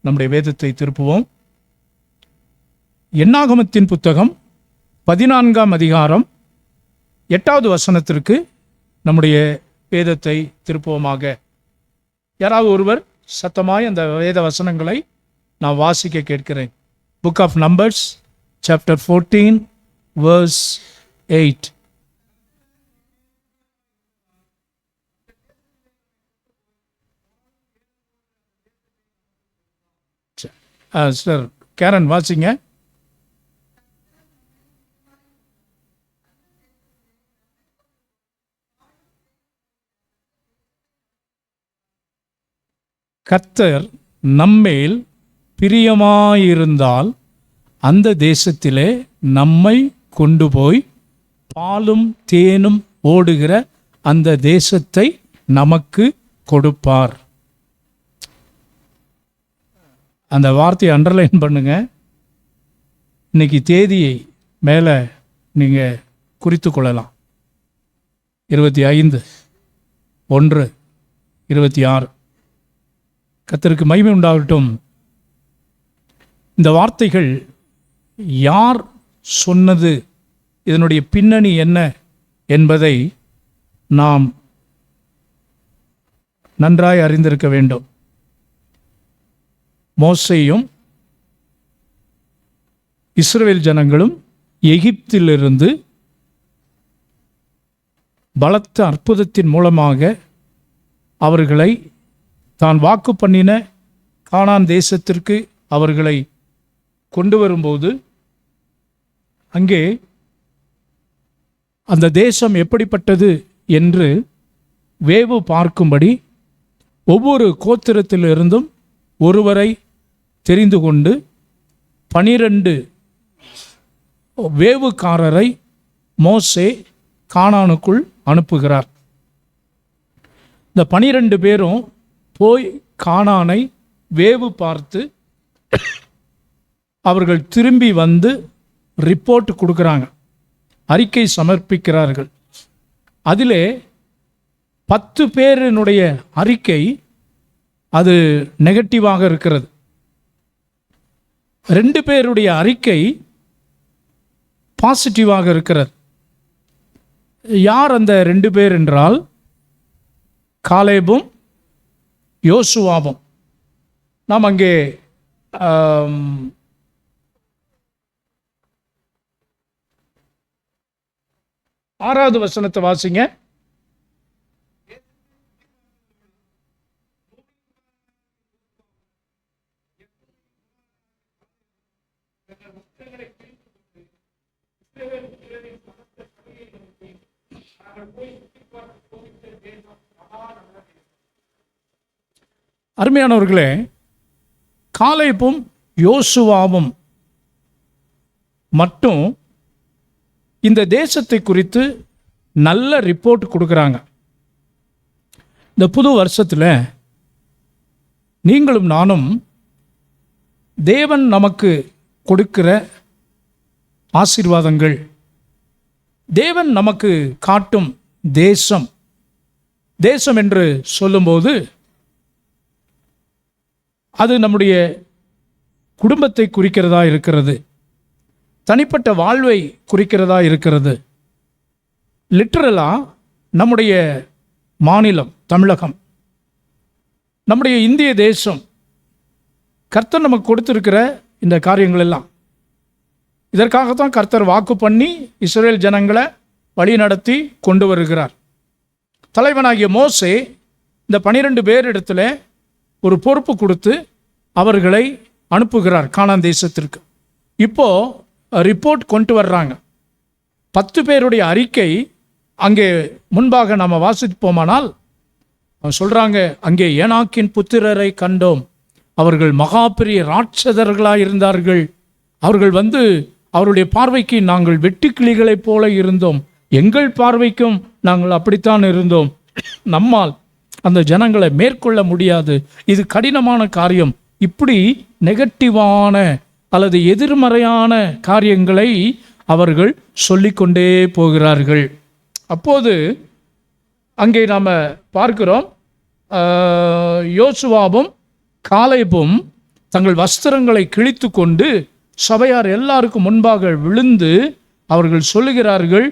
நம்முடைய வேதத்தை திருப்புவோம். என்னாகமத்தின் புத்தகம் 14ஆம் அதிகாரம் 8வது வசனத்திற்கு நம்முடைய வேதத்தை திருப்புவோமாக. யாராவது ஒருவர் சத்தமாய் அந்த வேத வசனங்களை நான் வாசிக்க கேட்கிறேன். Book of numbers chapter 14 verse 8. Sir Karen வாசிங்க. கர்த்தர் நம்மேல் பிரியமாயிருந்தால் அந்த தேசத்திலே நம்மை கொண்டு போய் பாலும் தேனும் ஓடுகிற அந்த தேசத்தை நமக்கு கொடுப்பார். அந்த வார்த்தையை அண்டர்லைன் பண்ணுங்க. இன்னைக்கு தேதியை மேலே நீங்கள் குறித்து கொள்ளலாம். 25/1/26. கர்த்தருக்கு மகிமை உண்டாகட்டும். இந்த வார்த்தைகள் யார் சொன்னது, இதனுடைய பின்னணி என்ன என்பதை நாம் நன்றாய் அறிந்திருக்க வேண்டும். மோசேயும் இஸ்ரவேல் ஜனங்களும் எகிப்திலிருந்து பலத்த அற்புதத்தின் மூலமாக அவர்களை தான் வாக்கு பண்ணின கானான் தேசத்திற்கு அவர்களை கொண்டு வரும்போது அங்கே அந்த தேசம் எப்படிப்பட்டது என்று வேவு பார்க்கும்படி ஒவ்வொரு கோத்திரத்திலிருந்தும் ஒருவரை தெரிந்து கொண்டு 12 வேவுக்காரரை மோசே கானானுக்குள் அனுப்புகிறார். இந்த 12 பேரும் போய் கானானை வேவு பார்த்து அவர்கள் திரும்பி வந்து ரிப்போர்ட் கொடுக்குறாங்க, அறிக்கை சமர்ப்பிக்கிறார்கள். அதிலே 10 பேரினுடைய அறிக்கை அது நெகட்டிவாக இருக்கிறது. 2 பேருடைய அறிக்கை பாசிட்டிவாக இருக்கிறது. யார் அந்த 2 பேர் என்றால் காலேபும் யோசுவாவும். நாம் அங்கே 6வது வசனத்தை வாசிங்க. அருமையானவர்களே, காலேபும் யோசுவாவும் மட்டும் இந்த தேசத்தை குறித்து நல்ல ரிப்போர்ட் கொடுக்குறாங்க. இந்த புது வருஷத்தில் நீங்களும் நானும் தேவன் நமக்கு கொடுக்கிற ஆசீர்வாதங்கள், தேவன் நமக்கு காட்டும் தேசம் என்று சொல்லும்போது அது நம்முடைய குடும்பத்தை குறிக்கிறதா இருக்கிறது, தனிப்பட்ட வாழ்வை குறிக்கிறதா இருக்கிறது. லிட்டரலாக நம்முடைய மாநிலம் தமிழகம், நம்முடைய இந்திய தேசம், கர்த்தர் நமக்கு கொடுத்திருக்கிற இந்த காரியங்கள் எல்லாம் இதற்காகத்தான் கர்த்தர் வாக்கு பண்ணி இஸ்ரவேல் ஜனங்களை வழி நடத்தி கொண்டு வருகிறார். தலைவனாகிய மோசே இந்த 12 பேரிடத்தில் ஒரு பொறுப்பு கொடுத்து அவர்களை அனுப்புகிறார் கானான் தேசத்திற்கு. இப்போ ரிப்போர்ட் கொண்டு வர்றாங்க. 10 பேருடைய அறிக்கை அங்கே முன்பாக நாம் வாசிப்போமானால் சொல்கிறாங்க, அங்கே ஏனாக்கின் புத்திரரை கண்டோம், அவர்கள் மகா பெரிய ராட்சதர்களாக இருந்தார்கள், அவர்கள் வந்து அவருடைய பார்வைக்கு நாங்கள் வெட்டுக்கிளிகளைப் போல இருந்தோம், எங்கள் பார்வைக்கும் நாங்கள் அப்படித்தான் இருந்தோம், நம்மால் அந்த ஜனங்களை மேற்கொள்ள முடியாது, இது கடினமான காரியம். இப்படி நெகட்டிவான அல்லது எதிர்மறையான காரியங்களை அவர்கள் சொல்லிக்கொண்டே போகிறார்கள். அப்போது அங்கே நாம் பார்க்கிறோம், யோசுவாவும் காலேபும் தங்கள் வஸ்திரங்களை கிழித்து கொண்டு சபையார் எல்லாருக்கும் முன்பாக விழுந்து அவர்கள் சொல்லுகிறார்கள்,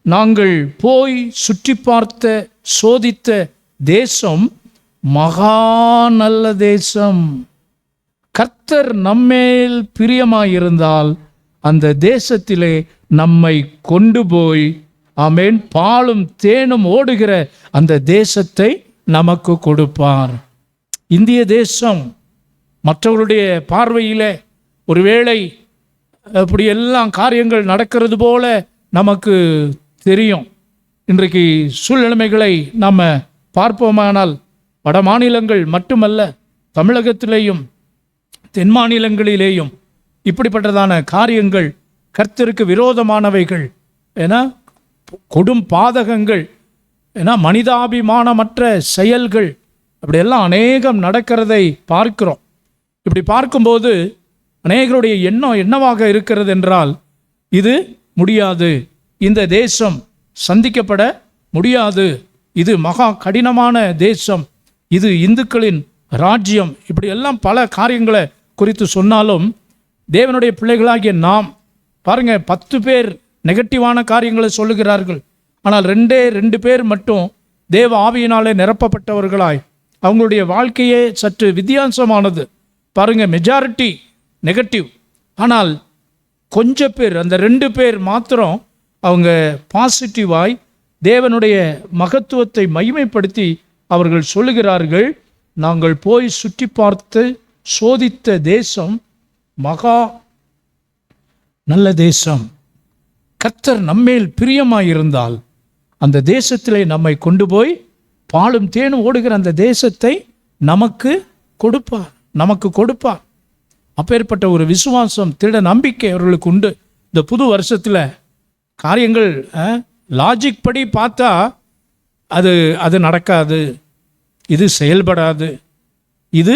நாங்கள் போய் சுற்றி பார்த்த சோதித்த தேசம் மகா நல்ல தேசம். கர்த்தர் நம்மேல் பிரியமாயிருந்தால் அந்த தேசத்திலே நம்மை கொண்டு போய், ஆமென், பாலும் தேனும் ஓடுகிற அந்த தேசத்தை நமக்கு கொடுப்பார். இந்திய தேசம் மற்றவர்களுடைய பார்வையிலே ஒருவேளை அப்படி எல்லாம் காரியங்கள் நடக்கிறது போல நமக்கு தெரியும். இன்றைக்கு சூழ்நிலைமைகளை நாம் பார்ப்போமானால் வட மாநிலங்கள் மட்டுமல்ல, தமிழகத்திலேயும் தென் மாநிலங்களிலேயும் இப்படிப்பட்டதான காரியங்கள், கர்த்தருக்கு விரோதமானவைகள், ஏன்னா கொடும் பாதகங்கள், ஏன்னா மனிதாபிமானமற்ற செயல்கள், அப்படியெல்லாம் அநேகம் நடக்கிறதை பார்க்கிறோம். இப்படி பார்க்கும்போது அநேகருடைய எண்ணம் என்னவாக இருக்கிறது என்றால், இது முடியாது, இந்த தேசம் சந்திக்கப்பட முடியாது, இது மகா கடினமான தேசம், இது இந்துக்களின் ராஜ்யம், இப்படி எல்லாம் பல காரியங்களை குறித்து சொன்னாலும் தேவனுடைய பிள்ளைகளாகிய நாம் பாருங்க, 10 பேர் நெகட்டிவான காரியங்களை சொல்லுகிறார்கள். ஆனால் 2 பேர் மட்டும் தேவ ஆவியினாலே நிரப்பப்பட்டவர்களாய் அவங்களுடைய வாழ்க்கையே சற்று வித்தியாசமானது. பாருங்க, மெஜாரிட்டி நெகட்டிவ், ஆனால் கொஞ்சம் பேர், அந்த 2 பேர் மாத்திரம் அவங்க பாசிட்டிவாய் தேவனுடைய மகத்துவத்தை மகிமைப்படுத்தி அவர்கள் சொல்லுகிறார்கள், நாங்கள் போய் சுற்றி பார்த்து சோதித்த தேசம் மகா நல்ல தேசம். கர்த்தர் நம்மேல் பிரியமாயிருந்தால் அந்த தேசத்திலே நம்மை கொண்டு போய் பாலும் தேனும் ஓடுகிற அந்த தேசத்தை நமக்கு கொடுப்பார். அப்பேற்பட்ட ஒரு விசுவாசம், திட நம்பிக்கை அவர்களுக்கு உண்டு. இந்த புது வருஷத்தில் காரியங்கள் லாஜிக் படி பார்த்தா அது நடக்காது, இது செயல்படாது, இது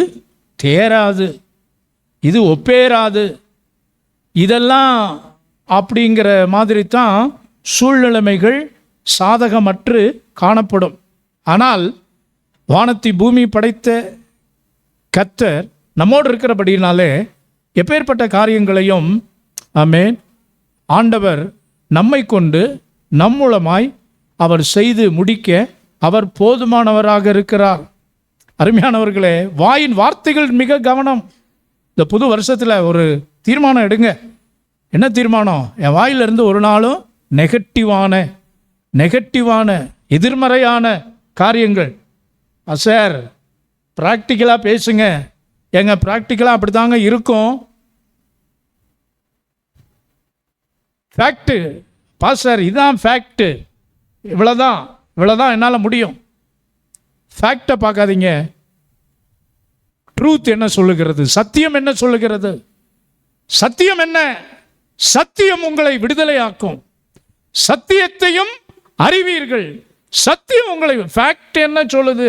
தேராது, இது ஒப்பேராது, இதெல்லாம் அப்படிங்கிற மாதிரி தான் சூழ்நிலைமைகள் சாதகமற்று காணப்படும். ஆனால் வானத்தை பூமி படைத்த கர்த்தர் நம்மோடு இருக்கிறபடினாலே எப்பேற்பட்ட காரியங்களையும், ஆமென், ஆண்டவர் நம்மை கொண்டு நம் மூலமாய் அவர் செய்து முடிக்க அவர் போதுமானவராக இருக்கிறார். அருமையானவர்களே, வாயின் வார்த்தைகள் மிக கவனம். இந்த புது வருஷத்தில் ஒரு தீர்மானம் எடுங்க. என்ன தீர்மானம்? என் வாயிலிருந்து ஒரு நாளும் நெகட்டிவான எதிர்மறையான காரியங்கள். சார் ப்ராக்டிக்கலாக பேசுங்க. எங்க ப்ராக்டிக்கலாக அப்படி தாங்க இருக்கும். ஃபேக்டு பாஸ்டர், இதுதான் ஃபேக்டு, இவ்வளோதான் என்னால் முடியும். ஃபேக்டை பார்க்காதீங்க. ட்ரூத் என்ன சொல்லுகிறது? சத்தியம் என்ன சொல்லுகிறது? சத்தியம் என்ன? சத்தியம் உங்களை விடுதலையாக்கும். சத்தியத்தையும் அறிவீர்கள். சத்தியம் உங்களை, ஃபேக்ட் என்ன சொல்லுது?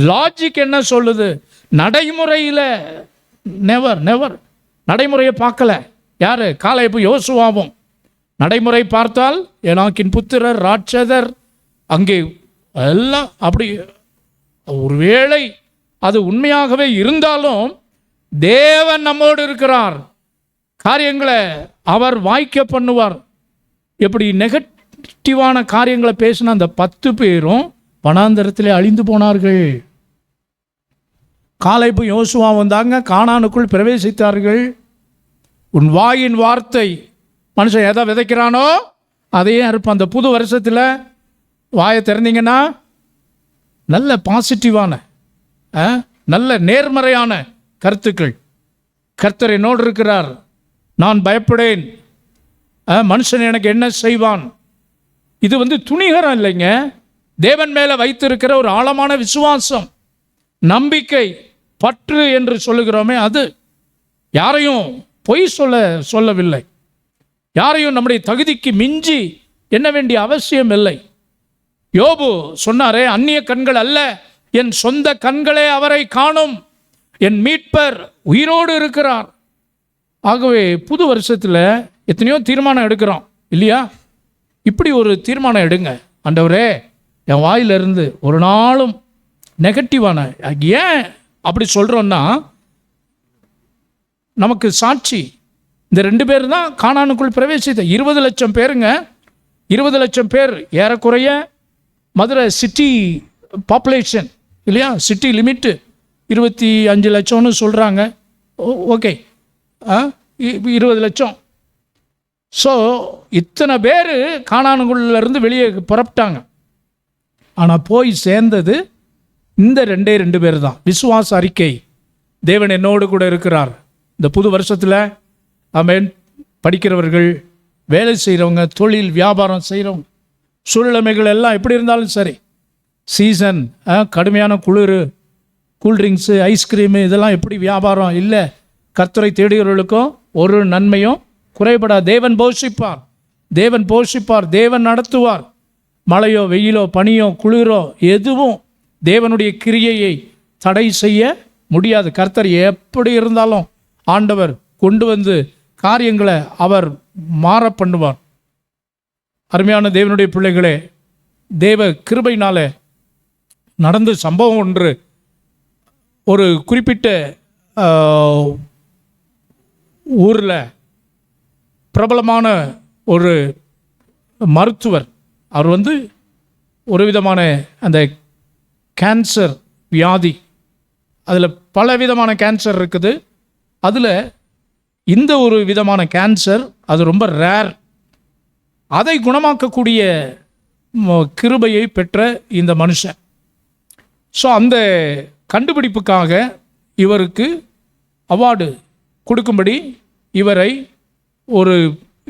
லாஜிக் என்ன சொல்லுது? நடைமுறையில் நெவர் நடைமுறையை பார்க்கல. யாரு? காலேபு யோசுவாவும். நடைமுறை பார்த்தால் ஏனாக்கின் புத்திரர், ராட்சதர், அங்கே எல்லாம் அப்படி. ஒருவேளை அது உண்மையாகவே இருந்தாலும் தேவன் நம்மோடு இருக்கிறார், காரியங்களை அவர் வாய்க்க பண்ணுவார். எப்படி நெகட்டிவான காரியங்களை பேசின அந்த 10 பேரும் வனாந்தரத்திலே அழிந்து போனார்கள். காலேபு யோசுவா வந்தாங்க, கானானுக்குள் பிரவேசித்தார்கள். உன் வாயின் வார்த்தை, மனுஷன் எதை விதைக்கிறானோ அதையே அறுப்பான். அந்த புது வருஷத்தில் வாயை திறந்தீங்கன்னா நல்ல பாசிட்டிவான, நல்ல நேர்மறையான கருத்துக்கள். கர்த்தர் என்னோடு இருக்கிறார், நான் பயப்படேன், மனுஷன் எனக்கு என்ன செய்வான். இது துணிகரம் இல்லைங்க, தேவன் மேலே வைத்திருக்கிற ஒரு ஆழமான விசுவாசம், நம்பிக்கை, பற்று என்று சொல்லுகிறோமே, அது யாரையும் பொய் சொல்லவில்லை. யாரையும் நம்முடைய தகுதிக்கு மிஞ்சி எண்ண வேண்டிய அவசியம் இல்லை. யோபு சொன்னாரே, அந்நிய கண்கள் அல்ல, என் சொந்த கண்களே அவரை காணும், என் மீட்பர் உயிரோடு இருக்கிறார். ஆகவே புது வருஷத்தில் எத்தனையோ தீர்மானம் எடுக்கிறோம் இல்லையா? இப்படி ஒரு தீர்மானம் எடுங்க. ஆண்டவரே, என் வாயிலிருந்து ஒரு நாளும் நெகட்டிவான, ஏன் அப்படி சொல்கிறோன்னா, நமக்கு சாட்சி. இந்த 2 பேர் தான் கானானுக்குள் பிரவேசித்த 20 லட்சம் பேருங்க. 20 லட்சம் பேர் ஏறக்குறைய மதுரை சிட்டி பாப்புலேஷன் இல்லையா, சிட்டி லிமிட்டு 25 லட்சம்னு சொல்கிறாங்க. ஓகே, 20 லட்சம். ஸோ இத்தனை பேர் கானானுக்குள்ளேருந்து வெளியே புறப்பட்டாங்க. ஆனால் போய் சேர்ந்தது இந்த 2 பேர் தான். விசுவாச அறிக்கை, தேவன் என்னோடு கூட இருக்கிறார். இந்த புது வருஷத்தில் ஆமென், படிக்கிறவர்கள், வேலை செய்கிறவங்க, தொழில் வியாபாரம் செய்கிறவங்க, சூழ்நிலைமைகள் எல்லாம் எப்படி இருந்தாலும் சரி, சீசன், கடுமையான குளிர், கூல்ட்ரிங்க்ஸு, ஐஸ்கிரீமு, இதெல்லாம் எப்படி வியாபாரம் இல்லை, கர்த்தரை தேடுகிறவர்களுக்கும் ஒரு நன்மையும் குறைபடாது. தேவன் போஷிப்பார், தேவன் போஷிப்பார், தேவன் நடத்துவார். மழையோ வெயிலோ பனியோ குளிரோ எதுவும் தேவனுடைய கிரியையை தடை செய்ய முடியாது. கர்த்தர் எப்படி இருந்தாலும் ஆண்டவர் கொண்டு வந்து காரியங்களை அவர் மாற பண்ணுவார். அருமையான தேவனுடைய பிள்ளைகளே, தேவ கிருபையினாலே நடந்த சம்பவம் ஒன்று. ஒரு குறிப்பிட்ட ஊரில் பிரபலமான ஒரு மருத்துவர், அவர் ஒரு விதமான அந்த கேன்சர் வியாதி, அதில் பல விதமான கேன்சர் இருக்குது. அதில் இந்த ஒரு விதமான கேன்சர் அது ரொம்ப ரேர். அதை குணமாக்கக்கூடிய கிருபையை பெற்ற இந்த மனுஷன். ஸோ அந்த கண்டுபிடிப்புக்காக இவருக்கு அவார்டு கொடுக்கும்படி இவரை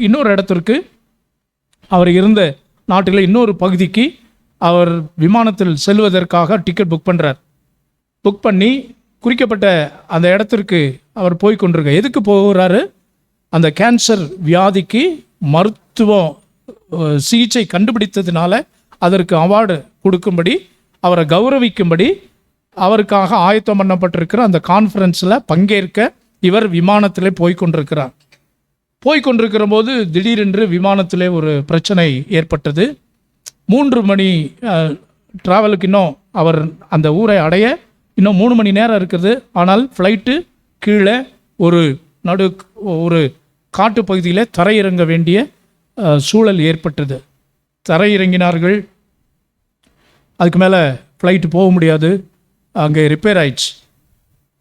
இன்னொரு இடத்திற்கு, அவர் இருந்த நாட்டில் இன்னொரு பகுதிக்கு அவர் விமானத்தில் செல்வதற்காக டிக்கெட் புக் பண்ணுறார். புக் பண்ணி குறிக்கப்பட்ட அந்த இடத்திற்கு அவர் போய் கொண்டிருக்க. எதுக்கு போகிறாரு? அந்த கேன்சர் வியாதிக்கு மருத்துவம் சிகிச்சை கண்டுபிடித்ததுனால அதற்கு அவார்டு கொடுக்கும்படி, அவரை கௌரவிக்கும்படி அவருக்காக ஆயத்தம் பண்ணப்பட்டிருக்கிற அந்த கான்ஃபரன்ஸில் பங்கேற்க இவர் விமானத்திலே போய்கொண்டிருக்கிறார். போய்கொண்டிருக்கிற போது திடீரென்று விமானத்திலே ஒரு பிரச்சனை ஏற்பட்டது. 3 மணி ட்ராவலுக்கு இன்னும் அவர் அந்த ஊரை அடைய இன்னும் 3 மணி நேரம் இருக்குது. ஆனால் ஃப்ளைட்டு கீழே ஒரு காட்டு பகுதியில் தரையிறங்க வேண்டிய சூழல் ஏற்பட்டது. தரையிறங்கினார்கள். அதுக்கு மேலே ஃப்ளைட்டு போக முடியாது, அங்கே ரிப்பேர் ஆயிடுச்சு.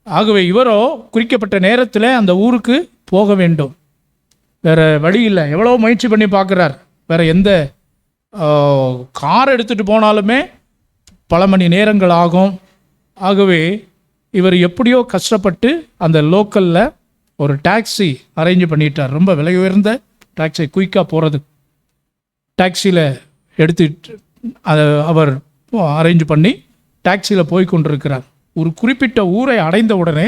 ஆகவே இவரோ குறிக்கப்பட்ட நேரத்தில் அந்த ஊருக்கு போக வேண்டும், வேறு வழி இல்லை. எவ்வளோ முயற்சி பண்ணி பார்க்குறார். வேறு எந்த கார் எடுத்துகிட்டு போனாலுமே பல மணி நேரங்கள் ஆகும். ஆகவே இவர் எப்படியோ கஷ்டப்பட்டு அந்த லோக்கலில் ஒரு டாக்ஸி அரேஞ்ச் பண்ணிட்டார். ரொம்ப விலை உயர்ந்த டாக்ஸி, குயிக்காக போகிறது டாக்ஸியில் எடுத்துட்டு அவர் அரேஞ்ச் பண்ணி டாக்ஸியில் போய் கொண்டிருக்கிறார். ஒரு குறிப்பிட்ட ஊரை அடைந்த உடனே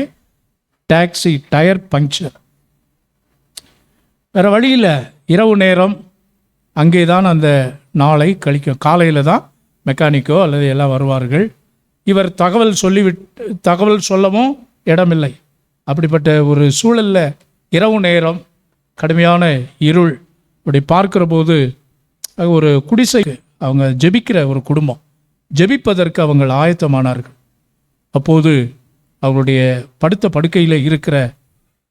டாக்ஸி டயர் பங்க்சர். வேறு வழியில் இரவு நேரம் அங்கே தான் அந்த நாளை கழிக்கும். காலையில் தான் மெக்கானிக்கோ அல்லது எல்லாம் வருவார்கள். இவர் தகவல் சொல்லவும் இடமில்லை. அப்படிப்பட்ட ஒரு சூழலில் இரவு நேரம், கடுமையான இருள், இப்படி பார்க்குற போது ஒரு குடிசை, அவங்க ஜெபிக்கிற ஒரு குடும்பம், ஜெபிப்பதற்கு அவங்க ஆயத்தமானார்கள். அப்போது அவருடைய படுத்த படுக்கையில் இருக்கிற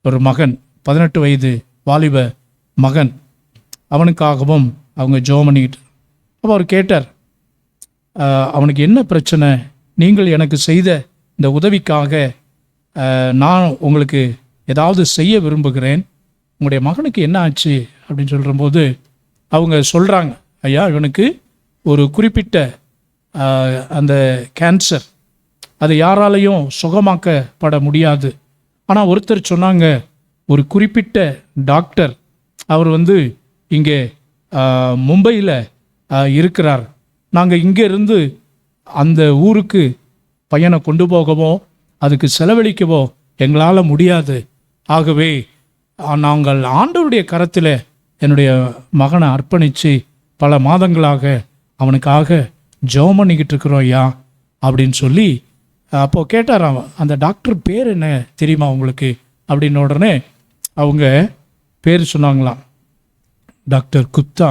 ஒரு மகன், 18 வயது வாலிப மகன், அவனுக்காகவும் அவங்க ஜெபம் பண்ணிக்கிட்டு. அப்போ அவர் கேட்டார், அவனுக்கு என்ன பிரச்சனை? நீங்கள் எனக்கு செய்த இந்த உதவிக்காக நான் உங்களுக்கு ஏதாவது செய்ய விரும்புகிறேன், உங்களுடைய மகனுக்கு என்ன ஆச்சு அப்படின்னு சொல்கிறபோது அவங்க சொல்கிறாங்க, ஐயா இவனுக்கு ஒரு குறிப்பிட்ட அந்த கேன்சர், அது யாராலையும் சுகமாக்கப்பட முடியாது. ஆனால் ஒருத்தர் சொன்னாங்க, ஒரு குறிப்பிட்ட டாக்டர், அவர் இங்கே மும்பையில் இருக்கிறார், நாங்கள் இங்கே இருந்து அந்த ஊருக்கு பையனை கொண்டு போகவோ அதுக்கு செலவழிக்கவோ எங்களால் முடியாது. ஆகவே நாங்கள் ஆண்டவருடைய கரத்தில் என்னுடைய மகனை அர்ப்பணித்து பல மாதங்களாக அவனுக்காக ஜெபம் பண்ணிக்கிட்டு இருக்கிறோம் ஐயா அப்படின்னு சொல்லி. அப்போது கேட்டார் அவன், அந்த டாக்டர் பேர் என்ன தெரியுமா உங்களுக்கு அப்படின்ன உடனே அவங்க பேர் சொன்னாங்களாம், டாக்டர் குப்தா,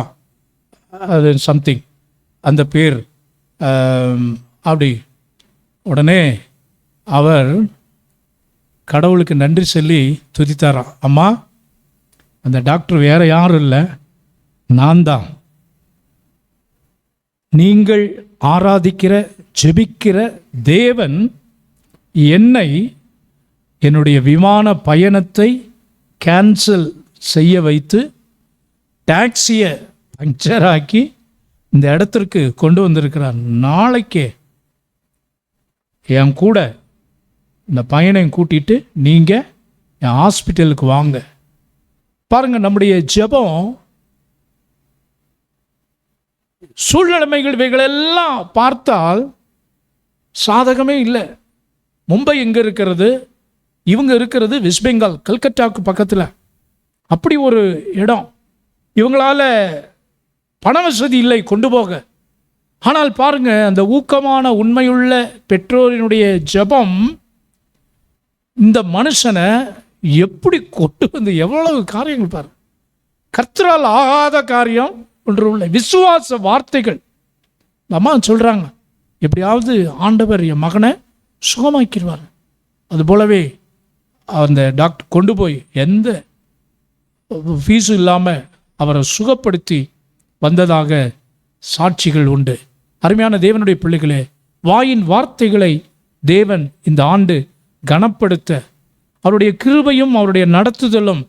அது சம்திங் அந்த பேர். அப்படி உடனே அவர் கடவுளுக்கு நன்றி சொல்லி துதித்தாராம். அம்மா, அந்த டாக்டர் வேற யாரும் இல்லை, நான் தான். நீங்கள் ஆராதிக்கிற ஜெபிக்கிற தேவன் என்னை என்னுடைய விமான பயணத்தை கேன்சல் செய்ய வைத்து டாக்ஸியை பஞ்சர் ஆக்கி இந்த இடத்திற்கு கொண்டு வந்திருக்கிறார். நாளைக்கே என் கூட இந்த பையனையும் கூட்டிட்டு நீங்கள் என் ஹாஸ்பிட்டலுக்கு வாங்க. பாருங்கள், நம்முடைய ஜெபம் சூழ்நிலைமைகள் இவைகளெல்லாம் பார்த்தால் சாதகமே இல்லை. மும்பை எங்கே இருக்கிறது, இவங்க இருக்கிறது வெஸ்ட் பெங்கால், கல்கட்டாவுக்கு பக்கத்தில். அப்படி ஒரு இடம். இவங்களால பண வசதி இல்லை கொண்டு போக. ஆனால் பாருங்க, அந்த ஊக்கமான உண்மையுள்ள பெற்றோரினுடைய ஜெபம் இந்த மனுஷனை எப்படி கொண்டு வந்து எவ்வளவு காரியங்கள் பாரு. கர்த்தரால் ஆகாத காரியம் ஒன்று உள்ள விசுவாச வார்த்தைகள். அம்மா சொல்றாங்க, எப்படியாவது ஆண்டவர் என் மகனை சுகமாக்கிடுவார். அதுபோலவே அந்த டாக்டர் கொண்டு போய் எந்த ஃபீஸும் இல்லாமல் அவரை சுகப்படுத்தி வந்ததாக சாட்சிகள் உண்டு. அருமையான தேவனுடைய பிள்ளைகளே, வாயின் வார்த்தைகளை தேவன் இந்த ஆண்டு கனப்படுத்த அவருடைய கிருபையும் அவருடைய நடத்துதலும்.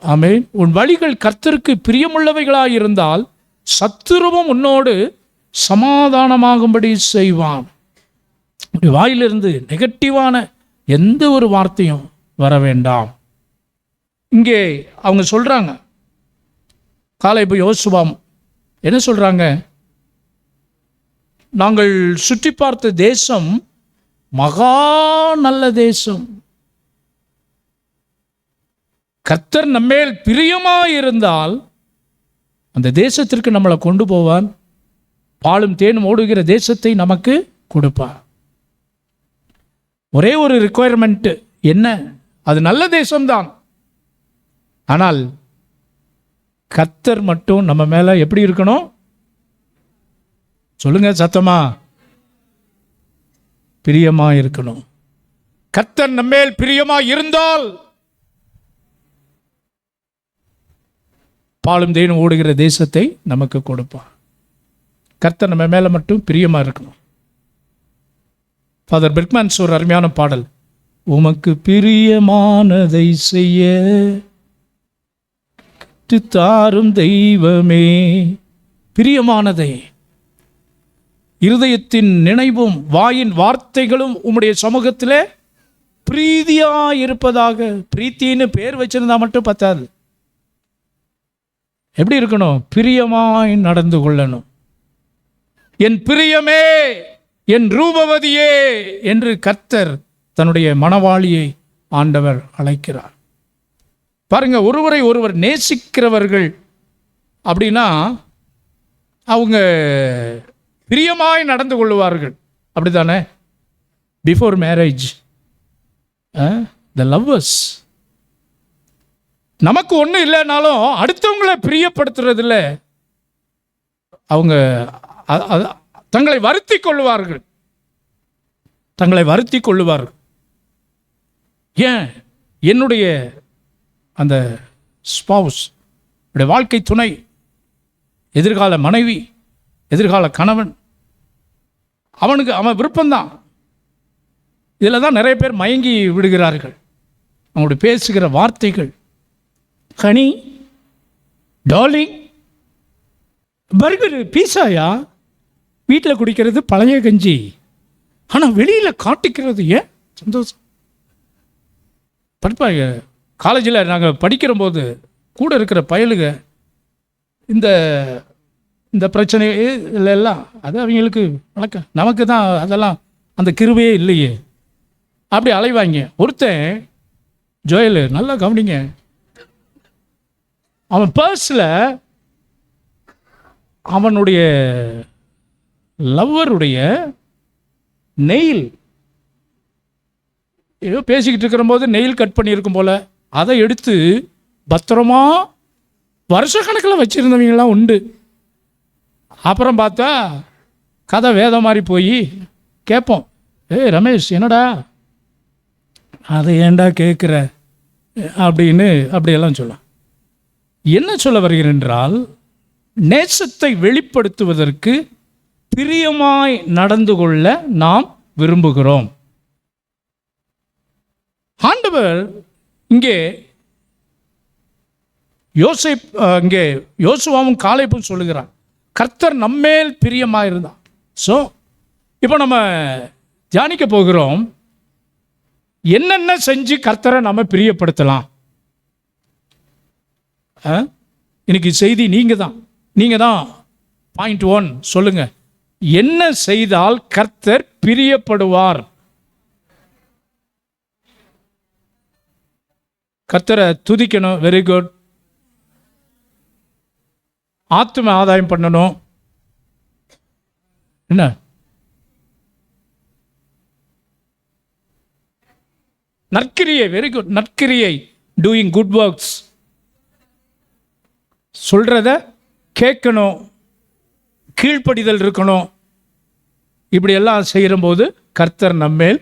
ஆமென். உன் வழிகள் கர்த்தருக்கு பிரியமுள்ளவைகளாயிருந்தால் சத்துருவும் உன்னோடு சமாதானமாகும்படி செய்வான். வாயிலிருந்து நெகட்டிவான எந்த ஒரு வார்த்தையும் வர வேண்டாம். இங்கே அவங்க சொல்றாங்க, காலேபு யோசுவாவும் என்ன சொல்றாங்க, நாங்கள் சுற்றி பார்த்த தேசம் மகா நல்ல தேசம். கர்த்தர் நம்மேல் பிரியமாயிருந்தால் அந்த தேசத்திற்கு நம்மளை கொண்டு போவான். பாலும் தேனும் ஓடுகிற தேசத்தை நமக்கு கொடுப்பார். ஒரே ஒரு ரிக்குவயர்மெண்ட் என்ன, அது நல்ல தேசம்தான். ஆனால் கர்த்தர் மட்டும் நம்ம மேல எப்படி இருக்கணும் சொல்லுங்க சத்தமா, பிரியமா இருக்கணும். கர்த்தர் நம்மேல் பிரியமா இருந்தால் பாலும் தேனும் ஓடுகிற தேசத்தை நமக்கு கொடுப்பார். கர்த்தர் நம்ம மேல மட்டும் பிரியமா இருக்கணும். ஃபாதர் பெர்க்மன்ஸ் ஒரு அருமையான பாடல், உமக்கு பிரியமானதை செய்ய தாரும் தெய்வமே. பிரியமானதை, இருதயத்தின் நினைவும் வாயின் வார்த்தைகளும் உம்முடைய சமூகத்திலே பிரீதியாய் இருப்பதாக. பிரீத்தின்னு பேர் வச்சிருந்தா மட்டும் பத்தாது. எப்படி இருக்கணும்? பிரியமாய் நடந்து கொள்ளணும். என் பிரியமே, என் ரூபவதியே என்று கர்த்தர் தன்னுடைய மணவாளியை ஆண்டவர் அழைக்கிறார். பாருங்க, ஒருவரை ஒருவர் நேசிக்கிறவர்கள் அப்படின்னா அவங்க பிரியமாய் நடந்து கொள்வார்கள். அப்படித்தானே? பிஃபோர் மேரேஜ் த லவ்வர்ஸ், நமக்கு ஒன்றும் இல்லைனாலும் அடுத்தவங்களை பிரியப்படுத்துறதில்ல அவங்க தங்களை வருத்தி கொள்வார்கள். தங்களை வருத்தி கொள்ளுவார்கள். ஏன்? என்னுடைய அந்த ஸ்பவுஸ், வாழ்க்கை துணை, எதிர்கால மனைவி, எதிர்கால கணவன், அவன் விருப்பம்தான். இதில் தான் நிறைய பேர் மயங்கி விடுகிறார்கள். அவங்களுடைய பேசுகிற வார்த்தைகள், ஹனி, டார்லிங், பர்கரு, பீஸாயா, வீட்டில் குடிக்கிறது பழைய கஞ்சி, ஆனால் வெளியில் காட்டிக்கிறது ஏன் சந்தோஷம். படிப்பாங்க. காலேஜில் நாங்கள் படிக்கிற போது கூட இருக்கிற பயலுங்க இந்த இந்த பிரச்சனை எல்லாம் அது அவங்களுக்கு வழக்கம். நமக்கு தான் அதெல்லாம் அந்த கிருபையே இல்லையே. அப்படி அலைவாங்க. ஒருத்தன் ஜோயல், நல்லா கவனிங்க, அவன் பர்ஸில் அவனுடைய லவ்வருடைய நெயில், ஏதோ பேசிக்கிட்டு இருக்கிற போது நெயில் கட் பண்ணியிருக்கும் போல, அதை எடுத்து பத்திரமா வருஷக்கணக்கில் வச்சுருந்தவங்களாம் உண்டு. அப்புறம் பார்த்தா கதை வேத மாதிரி போய் கேட்போம், ரமேஷ் என்னடா அதை ஏண்டா கேட்குற அப்படின்னு அப்படியெல்லாம் சொல்லலாம். என்ன சொல்ல வருகிறேன் என்றால், நேசத்தை வெளிப்படுத்துவதற்கு பிரியமாய் நடந்து கொள்ள நாம் விரும்புகிறோம். ஆண்டவர் இங்கே இங்கே யோசுவாவும் காலேபும் சொல்லுகிறார், கர்த்தர் நம்மேல் பிரியமாக இருந்தான். ஸோ இப்போ நம்ம தியானிக்க போகிறோம், என்னென்ன செஞ்சு கர்த்தரை நம்ம பிரியப்படுத்தலாம். இன்னைக்கு செய்தி நீங்கள் தான் பாயிண்ட் 1 சொல்லுங்க. என்ன செய்தால் கர்த்தர் பிரியப்படுவார்? கர்த்தரை துதிக்கணும், வெரி குட். ஆத்தும ஆதாயம் பண்ணணும், என்ன? நற்கிரியை, வெரி குட், நற்கிரியை, டூயிங் குட் ஒர்க்ஸ், சொல்கிறத கேட்கணும், கீழ்ப்படிதல் இருக்கணும். இப்படியெல்லாம் செய்யும்போது கர்த்தர் நம்மேல்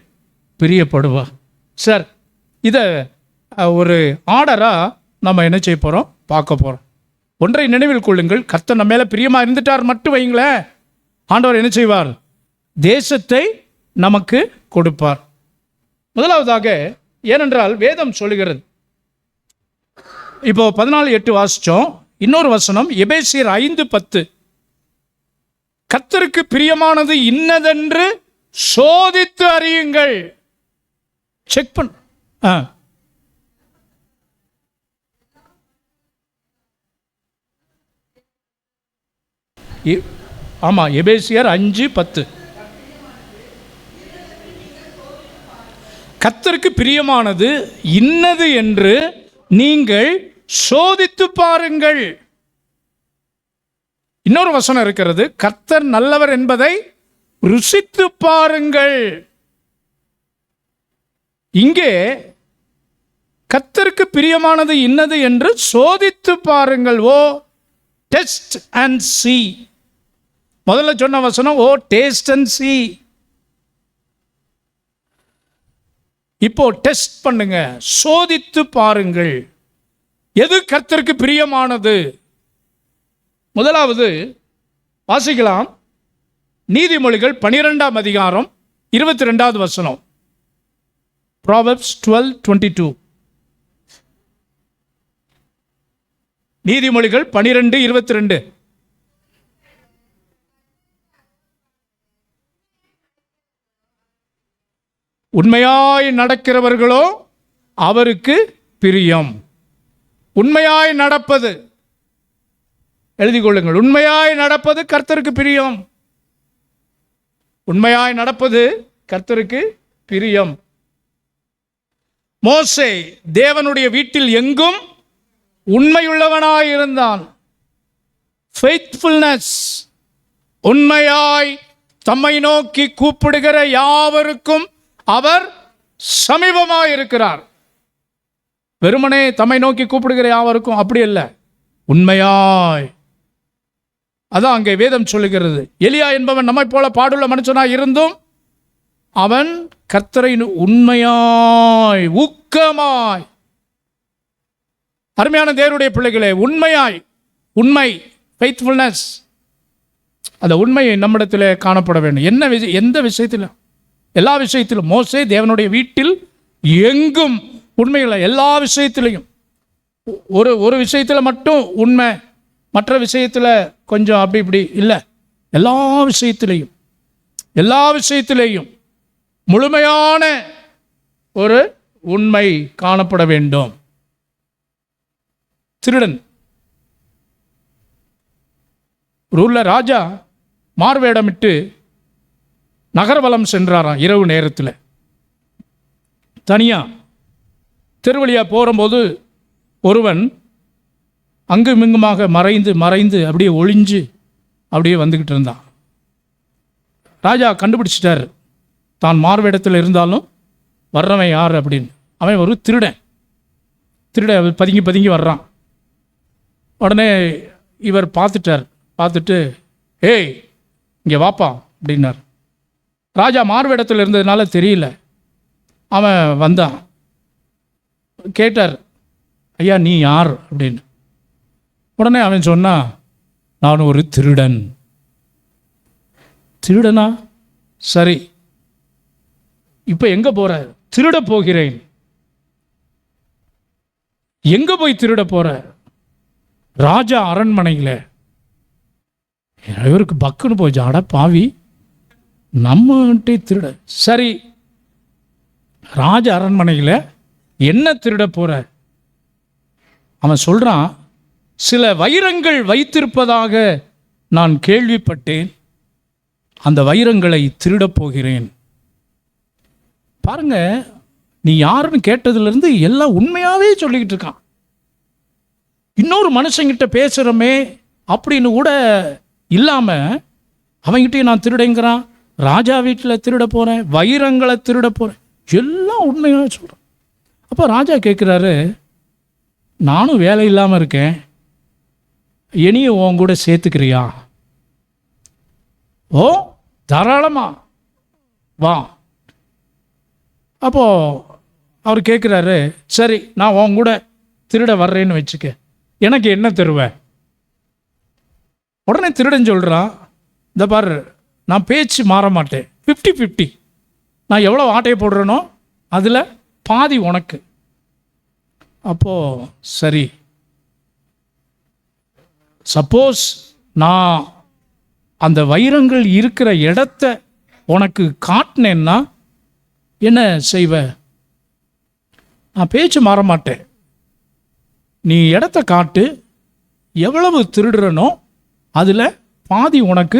பிரியப்படுவார். சார், இதை ஒரு ஆர்டராக நம்ம என்ன செய்ய போகிறோம், பார்க்க போகிறோம். ஒன்றை நினைவில் கொள்ளுங்கள், கர்த்தர் நம்ம மேலே பிரியமாக இருந்துட்டார் மட்டும் வைங்களேன், ஆண்டவர் என்ன செய்வார்? தேசத்தை நமக்கு கொடுப்பார். முதலாவதாக, ஏனென்றால் வேதம் சொல்லுகிறது, இப்போ 14:8 வாசித்தோம். இன்னொரு வசனம் எபேசியர் 5:10, கர்த்தருக்கு பிரியமானது இன்னதென்று சோதித்து அறியுங்கள். செக் பண்ண. ஆமாம், எபேசியர் 5:10, கர்த்தருக்கு பிரியமானது இன்னது என்று நீங்கள் சோதித்து பாருங்கள். இன்னொரு வசனம் இருக்கிறது, கர்த்தர் நல்லவர் என்பதை ருசித்து பாருங்கள். இங்கே கர்த்தருக்கு பிரியமானது இன்னது என்று சோதித்து பாருங்கள். ஓ டெஸ்ட் அண்ட் சீ. முதல்ல சொன்ன வசனம் ஓ டேஸ்ட் அண்ட் சீ. இப்போ டெஸ்ட் பண்ணுங்க, சோதித்து பாருங்கள், எது கர்த்தருக்கு பிரியமானது. முதலாவது வாசிக்கலாம், நீதிமொழிகள் 12ஆம் அதிகாரம் 22வது வசனம். Proverbs 12:22. நீதிமொழிகள் 12:22. உண்மையாய் நடக்கிறவர்களோ அவருக்கு பிரியம். உண்மையாய் நடப்பது, எழுதிக் கொள்ளுங்கள், உண்மையாய் நடப்பது கர்த்தருக்கு பிரியம். உண்மையாய் நடப்பது கர்த்தருக்கு பிரியம். மோசே தேவனுடைய வீட்டில் எங்கும் உண்மையுள்ளவனாய் இருந்தான். ஃபெய்த்ஃபுல்னஸ், உண்மையாய் தம்மை நோக்கி கூப்பிடுகிற யாவருக்கும் அவர் சமீபமாய் இருக்கிறார். வெறுமனே தம்மை நோக்கி கூப்பிடுகிற யாவருக்கும் அப்படி அல்ல, உண்மையாய். அதான் அங்கே வேதம் சொல்லுகிறது. எலியா என்பவன் நம்மை போல பாடுள்ள மனுஷனாய் இருந்தும் அவன் கர்த்தரை உண்மையாய் ஊக்கமாய். அருமையான தேவனுடைய பிள்ளைகளே, உண்மையாய், உண்மை, ஃபெய்த்ஃபுல்னஸ், அந்த உண்மை நம்மிடத்தில் காணப்பட வேண்டும். எந்த விஷயத்தில்? எல்லா விஷயத்திலும். மோசே தேவனுடைய வீட்டில் எங்கும் உண்மைகளை, எல்லா விஷயத்திலையும். ஒரு விஷயத்தில் மட்டும் உண்மை, மற்ற விஷயத்தில் கொஞ்சம் அப்படி இப்படி இல்லை. எல்லா விஷயத்திலையும் முழுமையான ஒரு உண்மை காணப்பட வேண்டும். திருடன், ஒரு ஊரில் ராஜா மார்வேடமிட்டு நகர்வலம் சென்றாராம். இரவு நேரத்தில் தனியாக தெருவழியாக போகும்போது ஒருவன் அங்கும் இங்குமாக மறைந்து அப்படியே ஒளிஞ்சு அப்படியே வந்துக்கிட்டு இருந்தான். ராஜா கண்டுபிடிச்சிட்டார், தான் மார்வேடத்தில் இருந்தாலும் வர்றவன் யார் அப்படின்னு. அவன் ஒரு திருடன் பதுங்கி வர்றான். உடனே இவர் பார்த்துட்டு ஏய் இங்கே வாப்பா அப்படின்னார். ராஜா மார்வேடத்தில் இருந்ததுனால தெரியல. அவன் வந்தான். கேட்டார், ஐயா நீ யார் அப்படின்னு. உடனே அவன் சொன்னான், நான் ஒரு திருடன். திருடனா? சரி, இப்போ எங்கே போற? திருட போகிறேன். எங்கே போய் திருட போற? ராஜா அரண்மனையில். இவருக்கு பக்குன்னு போச்சு, அட பாவி நம்மகிட்டே திருட. சரி, ராஜ அரண்மனையில் என்ன திருட போற? அவன் சொல்கிறான், சில வைரங்கள் வைத்திருப்பதாக நான் கேள்விப்பட்டேன், அந்த வைரங்களை திருடப் போகிறேன். பாருங்க, நீ யாருன்னு கேட்டதுலேருந்து எல்லாம் உண்மையாகவே சொல்லிக்கிட்டு இருக்கான். இன்னொரு மனுஷங்கிட்ட பேசுகிறோமே அப்படின்னு கூட இல்லாமல் அவங்ககிட்டயும் நான் திருடங்கிறான். ராஜா வீட்டில் திருட போகிறேன், வைரங்களை திருட போகிறேன், எல்லாம் உண்மையாக சொல்கிறேன். அப்போ ராஜா கேட்குறாரு, நானும் வேலை இல்லாமல் இருக்கேன், இனியும் உன் கூட சேர்த்துக்கிறியா? ஓ தாராளமா வா. அப்போது அவர் கேட்குறாரு, சரி நான் உன் கூட திருட வர்றேன்னு வச்சுக்க, எனக்கு என்ன தருவேன்? உடனே திருடன் சொல்கிறான், இந்த பாரு நான் பேச்சு மாற மாட்டேன், 50-50, நான் எவ்வளோ ஆட்டையை போடுறேனோ அதில் பாதி உனக்கு. அப்போது சரி, சப்போஸ் நான் அந்த வைரங்கள் இருக்கிற இடத்த உனக்கு காட்டினேன்னா என்ன செய்வ? நான் பேச்சு மாற மாட்டேன், நீ இடத்த காட்டு, எவ்வளவு திருடுறனோ அதில் பாதி உனக்கு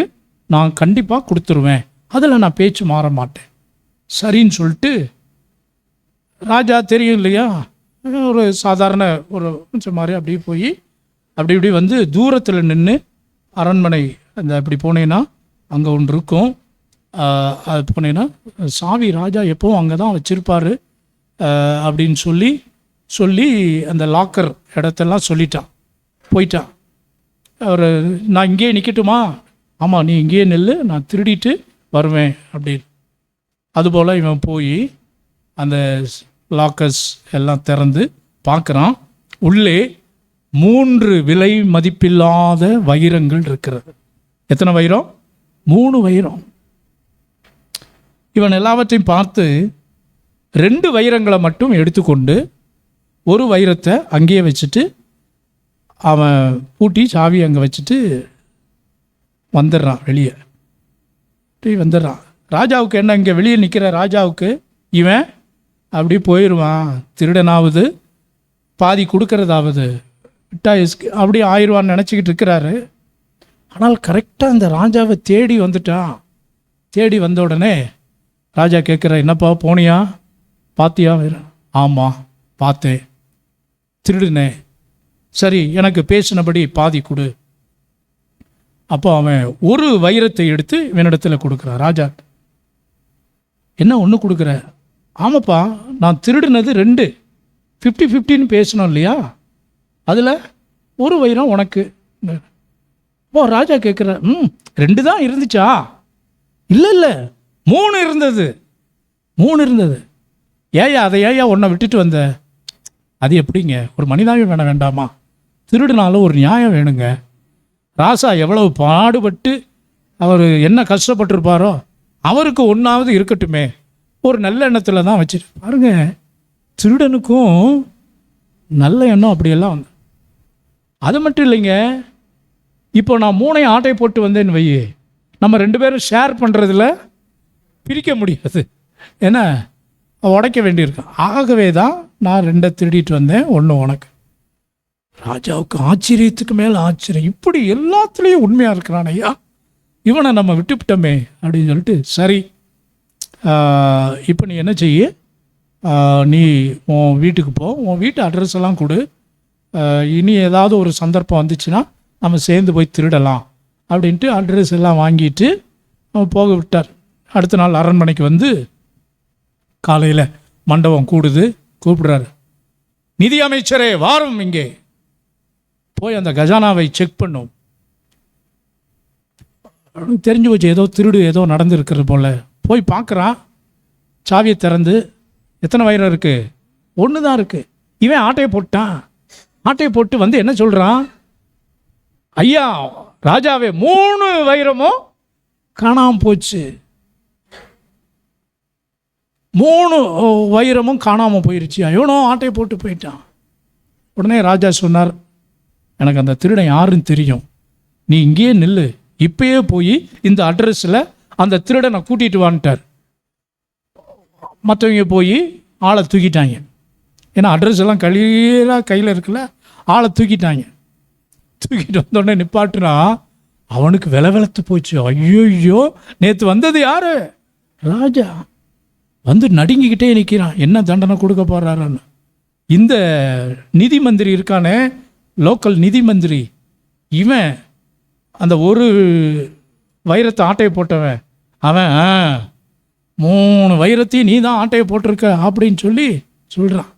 நான் கண்டிப்பாக கொடுத்துருவேன், அதில் நான் பேச்சு மாற மாட்டேன். சரின்னு சொல்லிட்டு ராஜா தெரியும் இல்லையா, ஒரு சாதாரண ஒரு நிமிஷம் மாதிரி அப்படியே போய் அப்படி இப்படி வந்து தூரத்தில் நின்று அரண்மனை அந்த அப்படி போனேன்னா அங்கே ஒன்று இருக்கும், அது போனேன்னா சாவி ராஜா எப்போவும் அங்கே தான் வச்சுருப்பார் அப்படின்னு சொல்லி அந்த லாக்கர் இடத்தெல்லாம் சொல்லிட்டான். போயிட்டான். ஒரு நான் இங்கேயே நிற்கட்டுமா? ஆமாம் நீ இங்கேயே நெல், நான் திருடிட்டு வருவேன் அப்படின்னு. அதுபோல் இவன் போய் அந்த லாக்கர்ஸ் எல்லாம் திறந்து பார்க்குறான். உள்ளே 3 விலை மதிப்பில்லாத வைரங்கள் இருக்கிறது. எத்தனை வைரம்? 3 வைரம். இவன் எல்லாவற்றையும் பார்த்து 2 வைரங்களை மட்டும் எடுத்துக்கொண்டு 1 வைரத்தை அங்கேயே வச்சுட்டு அவன் பூட்டி சாவி அங்கே வச்சுட்டு வந்துடுறான். வெளியே வந்துடுறான். ராஜாவுக்கு என்ன, இங்கே வெளியே நிற்கிற ராஜாவுக்கு இவன் அப்படி போயிடுவான், திருடனாவது பாதி கொடுக்கறதாவது விட்டா அப்படி ஆயிடுவான்னு நினச்சிக்கிட்டு இருக்கிறாரு. ஆனால் கரெக்டாக அந்த ராஜாவை தேடி வந்துட்டான். தேடி வந்த உடனே ராஜா கேட்குற, என்னப்பா போனியா, பார்த்தியா? ஆமாம் பார்த்தேன், திருடுனேன். சரி எனக்கு பேசினபடி பாதி கொடு. அப்போ அவன் 1 வைரத்தை எடுத்து இவனிடத்தில் கொடுக்குறான். ராஜா, என்ன ஒன்று கொடுக்குற? ஆமாப்பா நான் திருடுனது 2, 50-50ன்னு பேசணும் இல்லையா, அதில் 1 வைரம் உனக்கு. ஓ ராஜா கேட்குற, 2 தான் இருந்துச்சா? இல்லை 3 இருந்தது. 3 இருந்தது. ஏயா அதை ஏயா உன்னை விட்டுட்டு வந்த? அது எப்படிங்க, ஒரு மனிதாயம் வேண்டாமா? திருடுனாலும் ஒரு நியாயம் வேணுங்க. ராசா எவ்வளவு பாடுபட்டு அவர் என்ன கஷ்டப்பட்டிருப்பாரோ, அவருக்கு ஒன்றாவது இருக்கட்டுமே, ஒரு நல்ல எண்ணத்தில் தான் வச்சுட்டு பாருங்க. திருடனுக்கும் நல்ல எண்ணம் அப்படியெல்லாம் வந்து. அது மட்டும் இல்லைங்க, இப்போ நான் 3 ஆட்டை போட்டு வந்தேன்னு வை, நம்ம 2 பேரும் ஷேர் பண்ணுறதுல பிரிக்க முடியாது, ஏன்னா உடைக்க வேண்டியிருக்கான். ஆகவே தான் நான் 2 திருடிட்டு வந்தேன், 1 உனக்கு. ராஜாவுக்கு ஆச்சரியத்துக்கு மேலே ஆச்சரியம், இப்படி எல்லாத்துலேயும் உண்மையாக இருக்கிறான் ஐயா, இவனை நம்ம விட்டுவிட்டோமே அப்படின்னு சொல்லிட்டு, சரி இப்போ நீ என்ன செய்ய, நீ உன் வீட்டுக்கு போ, உன் வீட்டு அட்ரஸ் எல்லாம் கொடு, இனி ஏதாவது ஒரு சந்தர்ப்பம் வந்துச்சுன்னா நம்ம சேர்ந்து போய் திருடலாம் அப்படின்ட்டு அட்ரஸ் எல்லாம் வாங்கிட்டு அவன் போக விட்டார். அடுத்த நாள் அரண்மனைக்கு வந்து காலையில் மண்டபம் கூடுது, கூப்பிடுறாரு, நிதி அமைச்சரே வாரும், இங்கே போய் அந்த கஜானாவை செக் பண்ணும். தெரிஞ்சு போச்சு, ஏதோ திருடு ஏதோ நடந்துருக்கிறது போல். போய் பார்க்குறான், சாவியை திறந்து, எத்தனை வைரம் இருக்குது? 1 தான் இருக்குது. இவன் ஆட்டையை போட்டான். ஆட்டையை போட்டு வந்து என்ன சொல்கிறான், ஐயா ராஜாவே 3 வைரமும் காணாமல் போச்சு, 3 வைரமும் காணாமல் போயிடுச்சு. இவனோ ஆட்டையை போட்டு போயிட்டான். உடனே ராஜா சொன்னார், எனக்கு அந்த திருடன் யாருன்னு தெரியும், நீ இங்கேயே நில்லு, இப்பயே போய் இந்த அட்ரஸில் அந்த திருடனை கூட்டிகிட்டு வான்ட்டார். மற்றவங்க போய் ஆளை தூக்கிட்டாங்க. ஏன்னா அட்ரஸ் எல்லாம் கிளியராக கையில் இருக்குல்ல, ஆளை தூக்கிட்டாங்க. தூக்கிட்டு வந்தோடனே நிப்பாட்டுனா அவனுக்கு விலை வெளுத்து போச்சு. ஐயோ, நேற்று வந்தது யாரு? ராஜா. வந்து நடுங்கிக்கிட்டே நிற்கிறான், என்ன தண்டனை கொடுக்க போகிறாருன்னு. இந்த நிதி மந்திரி இருக்கானே, லோக்கல் நிதி மந்திரி, இவன் அந்த ஒரு வைரத்தை ஆட்டையை போட்டவன், அவன் 3 வைரத்தையும் நீ தான் ஆட்டையை போட்டிருக்க அப்படின்னு சொல்லி சொல்கிறான்.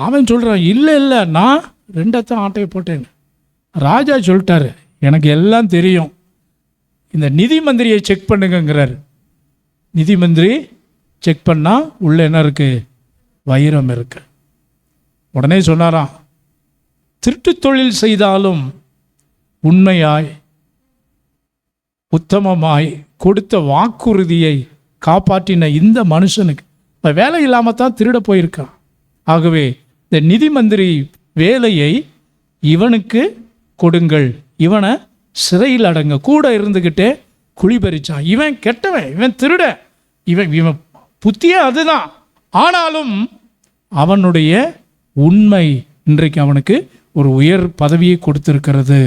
அவன் சொல்கிறான், இல்லை நான் 2 ஆட்டையை போட்டேன். ராஜா சொல்லிட்டாரு, எனக்கு எல்லாம் தெரியும், இந்த நிதி மந்திரியை செக் பண்ணுங்கிறார். நிதி மந்திரி செக் பண்ணால் உள்ளே என்ன இருக்குது? வைரம் இருக்கு. உடனே சொன்னாராம், திருட்டு தொழில் செய்தாலும் உண்மையாய் உத்தமமாய் கொடுத்த வாக்குறுதியை காப்பாற்றின இந்த மனுஷனுக்கு இப்போ வேலை இல்லாமல் தான் திருட போயிருக்கான். ஆகவே இந்த நிதி மந்திரி வேலையை இவனுக்கு கொடுங்கள், இவனை சிறையில் அடங்க. கூட இருந்துக்கிட்டே குழி பறிச்சான். இவன் கெட்டவன், இவன் திருட, இவன் புத்தியே அதுதான். ஆனாலும் அவனுடைய உண்மை இன்றைக்கு அவனுக்கு ஒரு உயர் பதவியை கொடுத்திருக்கிறது.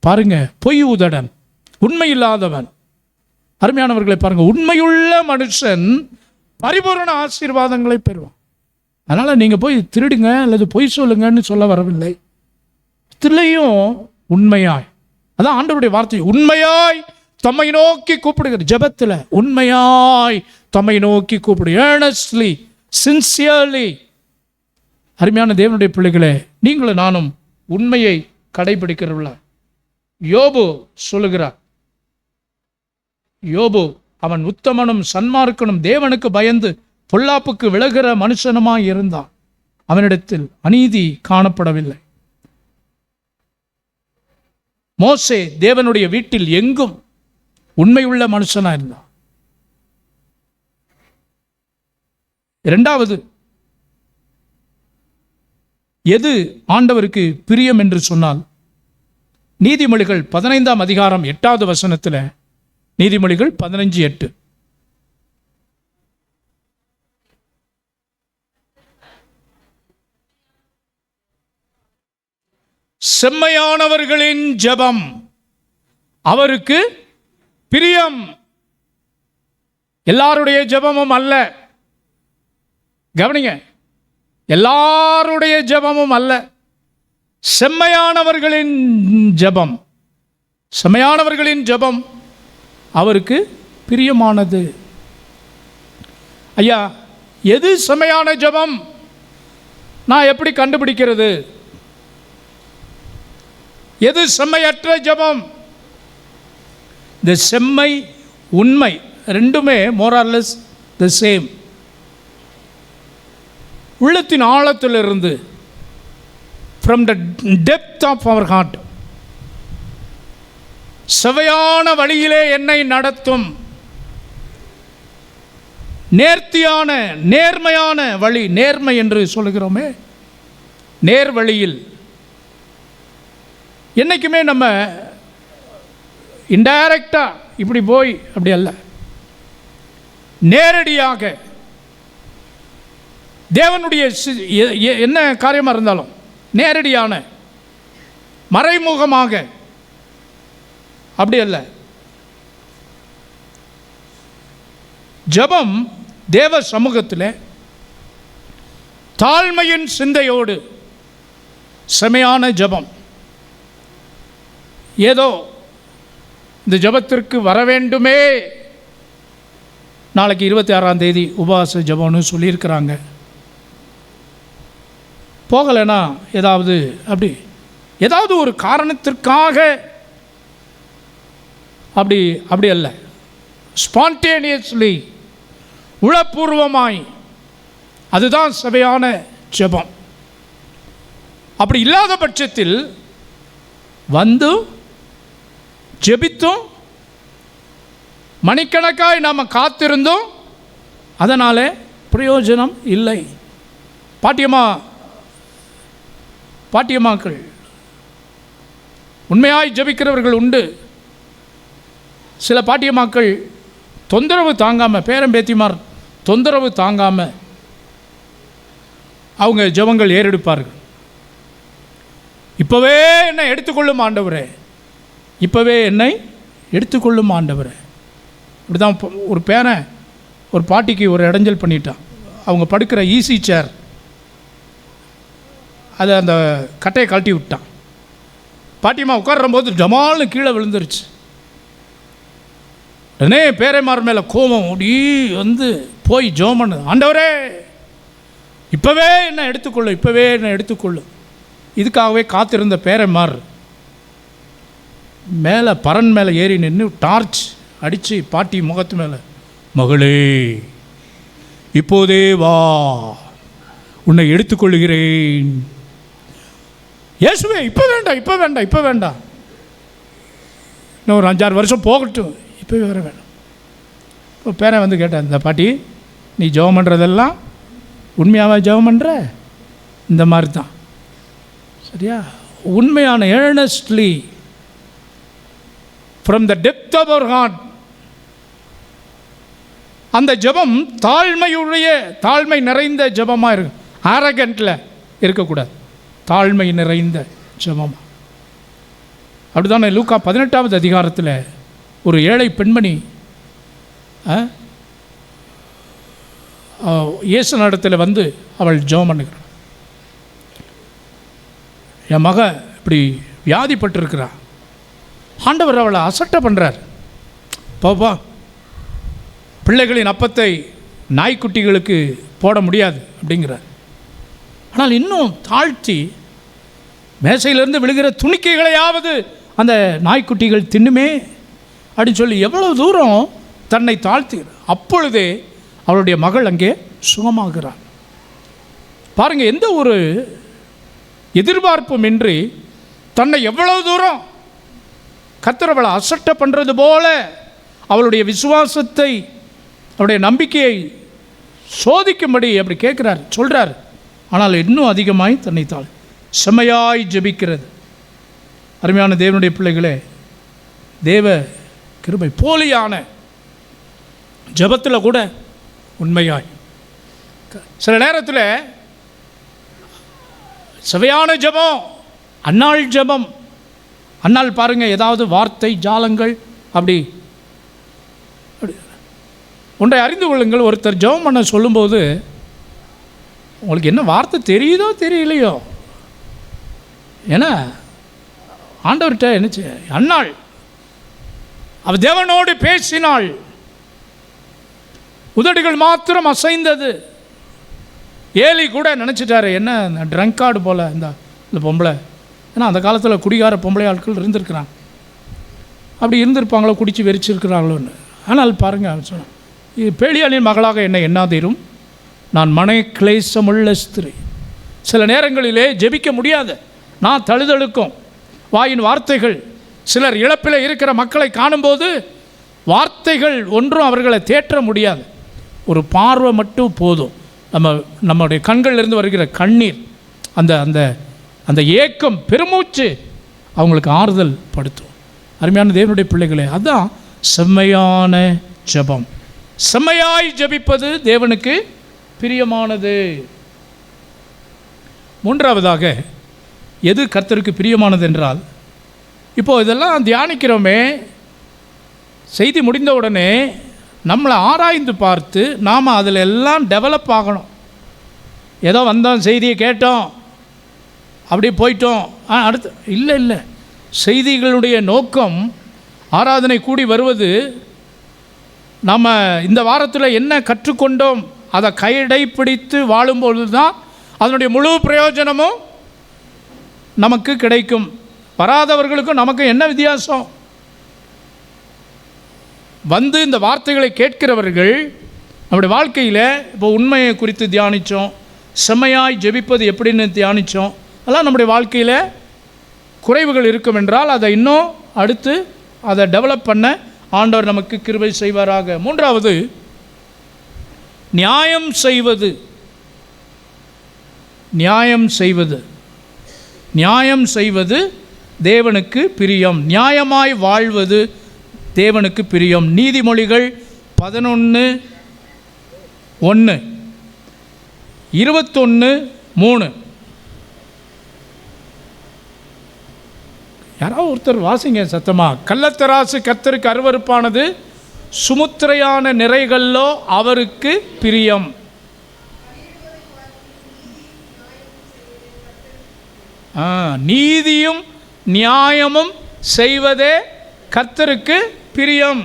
பாருங்க, பொய் உதடன், உண்மை இல்லாதவன். அருமையானவர்களை பாருங்க, உண்மையுள்ள மனுஷன் பரிபூரண ஆசீர்வாதங்களை பெறுவான். அதனால் நீங்கள் போய் திருடுங்க அல்லது பொய் சொல்லுங்கன்னு சொல்ல வரவில்லை. இதுலையும் உண்மையாய், அதான் ஆண்டவருடைய வார்த்தை, உண்மையாய் தம்மை நோக்கி கூப்பிடுகிற ஜெபத்தில் உண்மையாய் தம்மை நோக்கி கூப்பிடு, ஏர்னஸ்ட்லி, சின்சியர்லி. அருமையான தேவனுடைய பிள்ளைகளே, நீங்களும் நானும் உண்மையை கடைபிடிக்கிறவர்களா? யோபு சொல்லுகிறார், யோபு அவன் உத்தமனும் சன்மார்க்கனும் தேவனுக்கு பயந்து பொல்லாப்புக்கு விலகிற மனுஷனுமாய் இருந்தான், அவனிடத்தில் அநீதி காணப்படவில்லை. மோசே தேவனுடைய வீட்டில் எங்கும் உண்மையுள்ள மனுஷனா இருந்தான். 2வது, எது ஆண்டவருக்கு பிரியம் என்று சொன்னால், நீதிமொழிகள் 15ஆம் அதிகாரம் 8வது வசனத்தில், நீதிமொழிகள் 15:8, செம்மையானவர்களின் ஜெபம் அவருக்கு பிரியம். எல்லாருடைய ஜெபமும் அல்ல, கவனிங்க, எல்லாருடைய ஜெபமும் அல்ல, செம்மையானவர்களின் ஜெபம், செம்மையானவர்களின் ஜெபம் அவருக்கு பிரியமானது. ஐயா, எது செம்மையான ஜெபம் நான் எப்படி கண்டுபிடிக்கிறது? எது செம்மையற்ற ஜெபம்? இந்த செம்மை உண்மை ரெண்டுமே more or less the same. உள்ளத்தின் ஆழத்திலிருந்து, from the depth of our heart, செவையான வழியிலே என்னை நடத்தும், நேர்த்தியான நேர்மையான வழி, நேர்மை என்று சொல்லுகிறோமே, நேர் வழியில் என்றைக்குமே நம்ம இன்டைரக்டாக இப்படி போய் அப்படி அல்ல, நேரடியாக தேவனுடைய என்ன காரியமாக இருந்தாலும் நேரடியான மறைமுகமாக அப்படி அல்ல. ஜெபம் தேவ சமூகத்தில் தாழ்மையின் சிந்தையோடு செமையான ஜெபம். ஏதோ இந்த ஜெபத்திற்கு வர வேண்டுமே, நாளைக்கு 26ஆம் தேதி உபவாச ஜெபம்னு சொல்லியிருக்கிறாங்க, போகலைன்னா ஏதாவது அப்படி ஏதாவது ஒரு காரணத்திற்காக அப்படி அப்படி அல்ல, ஸ்பான்டேனியஸ்லி, உளப்பூர்வமாய், அதுதான் சபையான ஜெபம். அப்படி இல்லாத பட்சத்தில் வந்து ஜெபித்தும் மணிக்கணக்காய் நாம் காத்திருந்தோம், அதனாலே பிரயோஜனம் இல்லை. பாட்டியம்மாக்கள் உண்மையாய் ஜெபிக்கிறவர்கள் உண்டு. சில பாட்டியம்மாக்கள் தொந்தரவு தாங்காமல், பேரம்பேத்திமார் தொந்தரவு தாங்காமல் அவங்க ஜெபங்கள் ஏறெடுப்பார்கள். இப்போவே என்னை எடுத்துக்கொள்ளும் ஆண்டவரே, இப்போவே என்னை எடுத்துக்கொள்ளும் ஆண்டவரே. இப்படி தான் ஒரு பேரன் ஒரு பாட்டிக்கு ஒரு இடைஞ்சல் பண்ணிட்டான். அவங்க படுக்கிற ஈஸி சேர் அதை அந்த கட்டையை கழட்டி விட்டான். பாட்டியம்மா உட்கார்ற போது ஜமால்னு கீழே விழுந்துருச்சு. உடனே பேரைமார் மேலே கோபம் ஓடி வந்து போய் ஜெபம் பண்ணு, ஆண்டவரே இப்போவே என்ன எடுத்துக்கொள்ளு, இப்போவே என்ன எடுத்துக்கொள்ளு. இதுக்காகவே காத்திருந்த பேரைமார் மேலே பரன் மேலே ஏறி நின்று டார்ச் அடித்து பாட்டி முகத்து மேலே, மகளே இப்போதே வா, உன்னை எடுத்துக்கொள்ளுகிறேன். இயேசுவே இப்போ வேண்டாம், இப்போ வேண்டாம், இப்போ வேண்டாம், இன்னும் ஒரு 5-6 வருஷம் போகட்டும், இப்போவே வர வேண்டாம். இப்போ பேரன் வந்து கேட்டேன், இந்த பாட்டி நீ ஜெபம் பண்ணுறதெல்லாம் உண்மையாகவே ஜெபம் பண்ணுற? இந்த மாதிரி தான், சரியா? உண்மையான earnestly from the depth of our heart. அந்த ஜெபம் தாழ்மை நிறைந்த ஜெபமாக இருக்கும். ஆரகண்ட்டில் இருக்கக்கூடாது, தாழ்மை நிறைந்த ஜெபம். அப்படிதானே லூக்கா 18வது அதிகாரத்தில் ஒரு ஏழை பெண்மணி இயேசு நடத்தில் வந்து அவள் ஜெபம் பண்ணுகிறாள். என் மக இப்படி வியாதிப்பட்டிருக்கிறா, ஆண்டவர் அவளை அசட்டை பண்ணுறார். பாப்பா, பிள்ளைகளின் அப்பத்தை நாய்க்குட்டிகளுக்கு போட முடியாது அப்படிங்கிறார். ஆனால் இன்னும் தாழ்த்தி மேசையிலிருந்து விழுகிற துணிக்கைகளையாவது அந்த நாய்க்குட்டிகள் தின்னுமே அப்படின்னு சொல்லி எவ்வளவு தூரம் தன்னை தாழ்த்துகிறார். அப்பொழுதே அவளுடைய மகள் அங்கே சுகமாகிறார். பாருங்கள், எந்த ஒரு எதிர்பார்ப்பும் இன்றி தன்னை எவ்வளவு தூரம் கர்த்தர் அவளை அசட்டை பண்ணுறது போல அவளுடைய விசுவாசத்தை, அவருடைய நம்பிக்கையை சோதிக்கும்படி அப்படி கேட்குறார், சொல்கிறார். ஆனால் இன்னும் அதிகமாய் தன்னை செம்மையாய் ஜெபிக்கிறது. அருமையான தேவனுடைய பிள்ளைகளே, தேவ கிருபை போலியான ஜெபத்தில் கூட உண்மையாய், சில நேரத்தில் செவையான ஜெபம், அன்னாள் ஜெபம். அன்னாள் பாருங்கள், ஏதாவது வார்த்தை ஜாலங்கள் அப்படி ஒன்றை அறிந்து கொள்ளுங்கள். ஒருத்தர் ஜெபம் பண்ண சொல்லும்போது உங்களுக்கு என்ன வார்த்தை தெரியுதோ தெரியலையோ, ஏன்னா ஆண்டவர்கிட்ட என்னச்சு, அன்னாள் அவள் தேவனோடு பேசினாள், உதடுகள் மாத்திரம் அசைந்தது. ஏலி கூட நினச்சிட்டாரு, என்ன ட்ரங்கார்டு போல் இந்த பொம்பளை. ஏன்னா அந்த காலத்தில் குடிகார பொம்பளை ஆட்கள் இருந்திருக்கிறாங்க, அப்படி இருந்திருப்பாங்களோ, குடித்து வெறிச்சிருக்கிறாங்களோன்னு. ஆனால் பாருங்கள், அவன் சொன்னான், பேலியாளின் மகளாக என்னை எண்ணாதீரும், நான் மன கிளேசமுள்ள ஸ்திரீ. சில நேரங்களிலே ஜெபிக்க முடியாது, நான் தழுதழுக்கும் வாயின் வார்த்தைகள். சிலர் இழப்பில் இருக்கிற மக்களை காணும்போது வார்த்தைகள் ஒன்றும் அவர்களை தேற்ற முடியாது, ஒரு பார்வை மட்டும் போதும். நம்முடைய கண்களிலிருந்து வருகிற கண்ணீர், அந்த அந்த அந்த ஏக்கம், பெருமூச்சு அவங்களுக்கு ஆறுதல் படுத்தும். அருமையான தேவனுடைய பிள்ளைகளே, அதுதான் செம்மையான ஜெபம். செம்மையாய் ஜெபிப்பது தேவனுக்கு பிரியமானது. மூன்றாவதாக, எது கர்த்தருக்கு பிரியமானது என்றால், இப்போது இதெல்லாம் தியானிக்கிறோமே, செய்தி முடிந்த உடனே நம்மளை ஆராய்ந்து பார்த்து நாம் அதில் எல்லாம் டெவலப் ஆகணும். ஏதோ வந்தோம், செய்தியை கேட்டோம், அப்படியே போயிட்டோம், அடுத்து இல்லை. செய்திகளுடைய நோக்கம், ஆராதனை கூடி வருவது, நம்ம இந்த வாரத்தில் என்ன கற்றுக்கொண்டோம் அதை கடைப்பிடித்து வாழும்பொழுது தான் அதனுடைய முழு பிரயோஜனமும் நமக்கு கிடைக்கும். வராதவர்களுக்கும் நமக்கு என்ன வித்தியாசம்? வந்து இந்த வார்த்தைகளை கேட்கிறவர்கள் நம்முடைய வாழ்க்கையில் இப்போ உண்மையை குறித்து தியானித்தோம், செம்மையாய் ஜெபிப்பது எப்படின்னு தியானித்தோம். அதெல்லாம் நம்முடைய வாழ்க்கையில் குறைவுகள் இருக்கும் என்றால் அதை இன்னும் அடுத்து அதை டெவலப் பண்ண ஆண்டவர் நமக்கு கிருபை செய்வாராக. மூன்றாவது, நியாயம் செய்வது. நியாயம் செய்வது நியாயம் செய்வது தேவனுக்கு பிரியம். நியாயமாய் வாழ்வது தேவனுக்கு பிரியம். நீதிமொழிகள் 11:1, 21:3. யாராவது ஒருத்தர் வாசிங்க சத்தமா. கள்ளத்தராசு கர்த்தருக்கு அருவருப்பானது, சுமுத்திரையான நிறைகளோ அவருக்கு பிரியம். நீதியும் நியாயமும் செய்வதே கர்த்தருக்கு பிரியம்.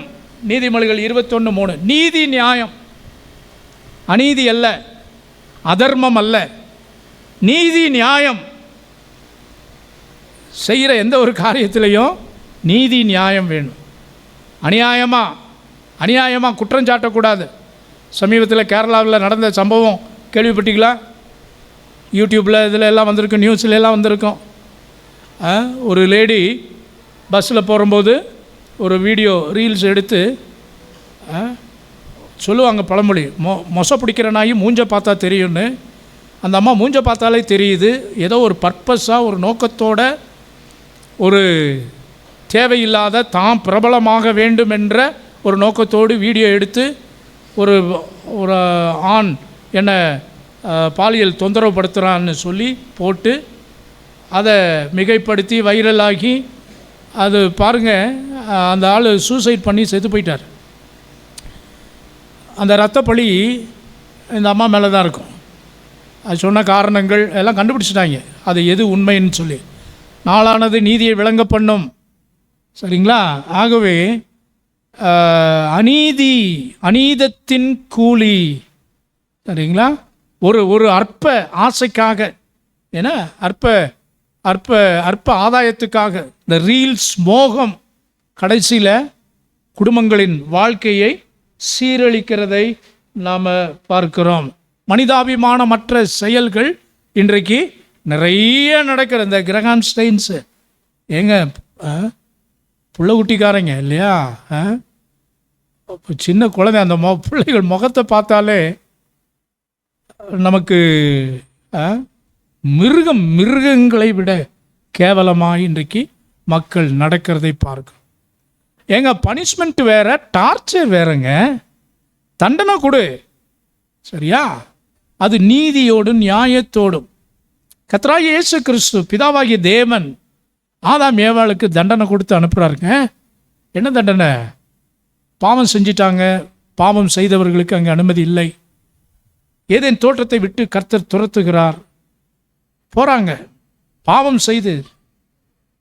நீதிமொழிகள் 21:3. நீதி நியாயம், அநீதி அல்ல, அதர்மம் அல்ல, நீதி நியாயம். செய்கிற எந்த ஒரு காரியத்திலையும் நீதி நியாயம் வேணும். அநியாயமாக குற்றம் சாட்டக்கூடாது. சமீபத்தில் கேரளாவில் நடந்த சம்பவம் கேள்விப்பட்டீங்களா? யூடியூப்பில் இதில் எல்லாம் வந்திருக்கும், நியூஸில் எல்லாம் வந்திருக்கும். ஒரு லேடி பஸ்ஸில் போகும்போது ஒரு வீடியோ ரீல்ஸ் எடுத்து சொல்லுவாங்க பழமொழி, மொசை பிடிக்கிற நாய் மூஞ்ச பார்த்தா தெரியும்னு. அந்த அம்மா மூஞ்ச பார்த்தாலே தெரியுது, ஏதோ ஒரு பர்பஸாக ஒரு நோக்கத்தோட ஒரு தேவையில்லாத தான் பிரபலமாக வேண்டும் என்ற ஒரு நோக்கத்தோடு வீடியோ எடுத்து ஒரு ஒரு ஆண் என்னை பாலியல் தொந்தரவுப்படுத்துகிறான்னு சொல்லி போட்டு அதை மிகைப்படுத்தி வைரலாகி, அது பாருங்கள், அந்த ஆள் சூசைட் பண்ணி செத்து போயிட்டார். அந்த இரத்தப்பழி இந்த அம்மா மேலே தான் இருக்கும். அது சொன்ன காரணங்கள் எல்லாம் கண்டுபிடிச்சிட்டாங்க, அது எது உண்மைன்னு சொல்லி. நாளானது நீதியை விளங்க பண்ணும். சரிங்களா? ஆகவே அநீதத்தின் கூலி. சரிங்களா? ஒரு அற்ப ஆசைக்காக, ஏன்னா அற்ப ஆதாயத்துக்காக இந்த ரீல்ஸ் மோகம் கடைசியில் குடும்பங்களின் வாழ்க்கையை சீரழிக்கிறதை நாம் பார்க்கிறோம். மனிதாபிமானமற்ற செயல்கள் இன்றைக்கு நிறைய நடக்கிற இந்த கிரகாம் ஸ்டெயின்ஸு ஏங்க புள்ள குட்டிக்காரங்க இல்லையா, சின்ன குழந்தை, அந்த பிள்ளைகள் முகத்தை பார்த்தாலே நமக்கு மிருகங்களை விட கேவலமாக இன்றைக்கு மக்கள் நடக்கிறதை பார்க்கும். ஏங்க பனிஷ்மெண்ட் வேற, டார்ச்சர் வேறங்க. தண்டனை கொடு, சரியா? அது நீதியோடும் நியாயத்தோடும். கர்த்தராகிய இயேசு கிறிஸ்து பிதாவாகிய தேவன் ஆதாம் ஏவாளுக்கு தண்டனை கொடுத்து அனுப்புகிறாருங்க. என்ன தண்டனை? பாவம் செஞ்சிட்டாங்க, பாவம் செய்தவர்களுக்கு அங்கே அனுமதி இல்லை. ஏதேன் தோற்றத்தை விட்டு கர்த்தர் துரத்துகிறார். போகிறாங்க, பாவம் செய்து.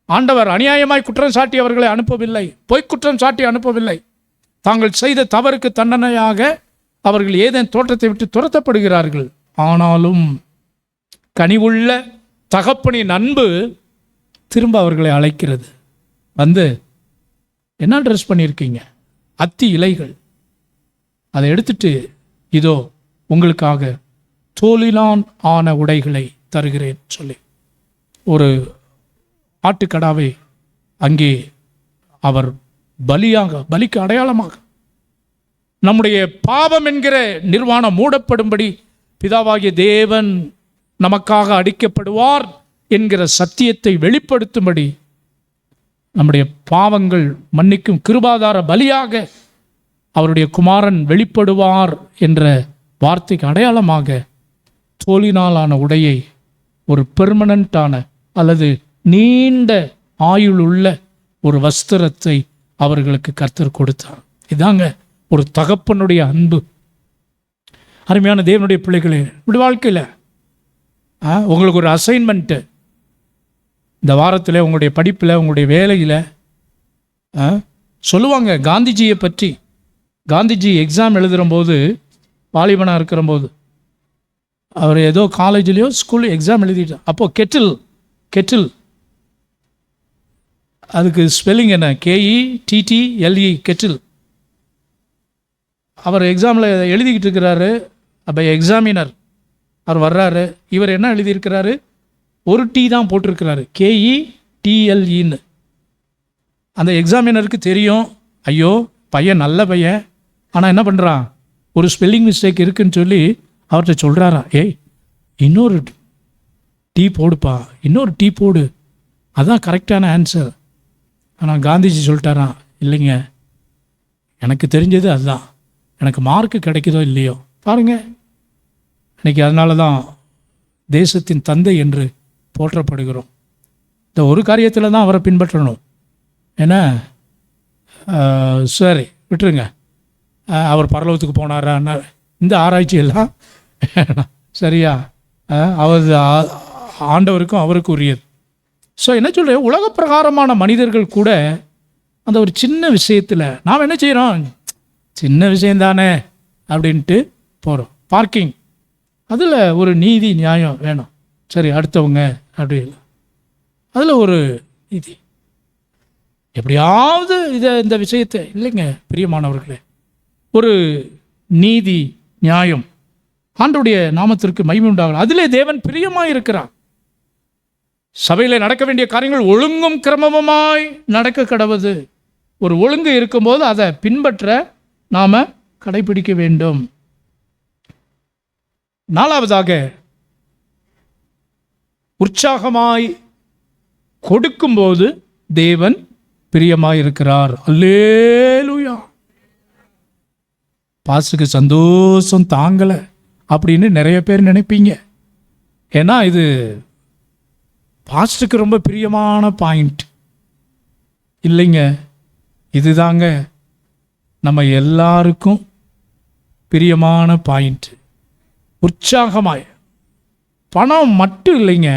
ஆண்டவர் அநியாயமாய் குற்றம் சாட்டி அவர்களை அனுப்பவில்லை, பொய்க்குற்றம் சாட்டி அனுப்பவில்லை. தாங்கள் செய்த தவறுக்கு தண்டனையாக அவர்கள் ஏதேன் தோற்றத்தை விட்டு துரத்தப்படுகிறார்கள். ஆனாலும் கனிவுள்ள தகப்பனின் அன்பு திரும்ப அவர்களை அழைக்கிறது. வந்து, என்ன ட்ரெஸ் பண்ணியிருக்கீங்க? அத்தி இலைகள், அதை எடுத்துட்டு இதோ உங்களுக்காக தோலிலான் ஆன உடைகளை தருகிறேன் சொல்லி ஒரு ஆட்டுக்கடாவை அங்கே அவர் பலிக்கு அடையாளமாக நம்முடைய பாவம் என்கிற நிர்வாணம் மூடப்படும்படி பிதாவாகிய தேவன் நமக்காக அடிக்கப்படுவார் என்கிற சத்தியத்தை வெளிப்படுத்தும்படி, நம்முடைய பாவங்கள் மன்னிக்கும் கிருபாதார பலியாக அவருடைய குமாரன் வெளிப்படுவார் என்ற வார்த்தைக்கு அடையாளமாக தோலினாலான உடையை, ஒரு பெர்மனண்டான அல்லது நீண்ட ஆயுளுள்ள ஒரு வஸ்திரத்தை அவர்களுக்கு கர்த்தர் கொடுத்தார். இதாங்க ஒரு தகப்பனுடைய அன்பு. அருமையான தேவனுடைய பிள்ளைகளே, இப்படி வாழ்க்கையில் உங்களுக்கு ஒரு அசைன்மெண்ட்டு இந்த வாரத்தில், உங்களுடைய படிப்பில், உங்களுடைய வேலையில் சொல்லுவாங்க காந்திஜியை பற்றி. காந்திஜி எக்ஸாம் எழுதுகிறம்போது, வாலிபனாக இருக்கிறம்போது, அவர் ஏதோ காலேஜ்லேயோ ஸ்கூல் எக்ஸாம் எழுதிட்டார். அப்போது கெட்டில் அதுக்கு ஸ்பெல்லிங் என்ன? KETTLE, Kettle. அவர் எக்ஸாமில் எழுதிக்கிட்டு இருக்கிறாரு. அப்போ எக்ஸாமினர் அவர் வர்றாரு. இவர் என்ன எழுதியிருக்கிறாரு? ஒரு டீ தான் போட்டிருக்கிறாரு, KETLEன்னு. அந்த எக்ஸாமினருக்கு தெரியும், ஐயோ பையன் நல்ல பையன், ஆனால் என்ன பண்ணுறான், ஒரு ஸ்பெல்லிங் மிஸ்டேக் இருக்குன்னு சொல்லி அவர்கிட்ட சொல்கிறாராம், ஏய் இன்னொரு டீ போடுப்பா, இன்னொரு டீ போடு, அதுதான் கரெக்டான ஆன்சர். ஆனால் காந்திஜி சொல்லிட்டாராம், இல்லைங்க எனக்கு தெரிஞ்சது அதுதான், எனக்கு மார்க்கு கிடைக்குதோ இல்லையோ பாருங்கள். இன்றைக்கி அதனால தான் தேசத்தின் தந்தை என்று போற்றப்படுகிறோம். இந்த ஒரு காரியத்தில் தான் அவரை பின்பற்றணும். ஏன்னா சரி விட்டுருங்க, அவர் பரலோகத்துக்கு போனாரான்னு இந்த ஆராய்ச்சியெல்லாம் சரியா, அவர் ஆண்டவருக்கும் அவருக்கு உரியது. ஸோ என்ன சொல்கிறேன், உலக பிரகாரமான மனிதர்கள் கூட அந்த ஒரு சின்ன விஷயத்தில் நாம் என்ன செய்கிறோம், சின்ன விஷயந்தானே அப்படின்ட்டு போகிறோம். பார்க்கிங், அதில் ஒரு நீதி நியாயம் வேணும். சரி அடுத்தவங்க அப்படி இல்லை, அதில் ஒரு நீதி எப்படியாவது இந்த விஷயத்தை இல்லைங்க பிரியமானவர்களே, ஒரு நீதி நியாயம், ஆண்டவருடைய நாமத்திற்கு மகிமை உண்டாகலாம். அதிலே தேவன் பிரியமாக இருக்கிறார். சபையில் நடக்க வேண்டிய காரியங்கள் ஒழுங்கும் கிரமமாய் நடக்க கடவுது. ஒரு ஒழுங்கு இருக்கும்போது அதை பின்பற்ற நாம் கடைபிடிக்க வேண்டும். நாலாவதாக, உற்சாகமாய் கொடுக்கும்போது தேவன் பிரியமாய் இருக்கிறார். அல்லேலூயா. பாசுக்கு சந்தோஷம் தாங்கலை அப்படின்னு நிறைய பேர் நினைப்பீங்க. ஏன்னா இது பாஸ்டுக்கு ரொம்ப பிரியமான பாயிண்ட் இல்லைங்க, இதுதாங்க நம்ம எல்லாருக்கும் பிரியமான பாயிண்ட். உற்சாகமாய், பணம் மட்டும் இல்லைங்க,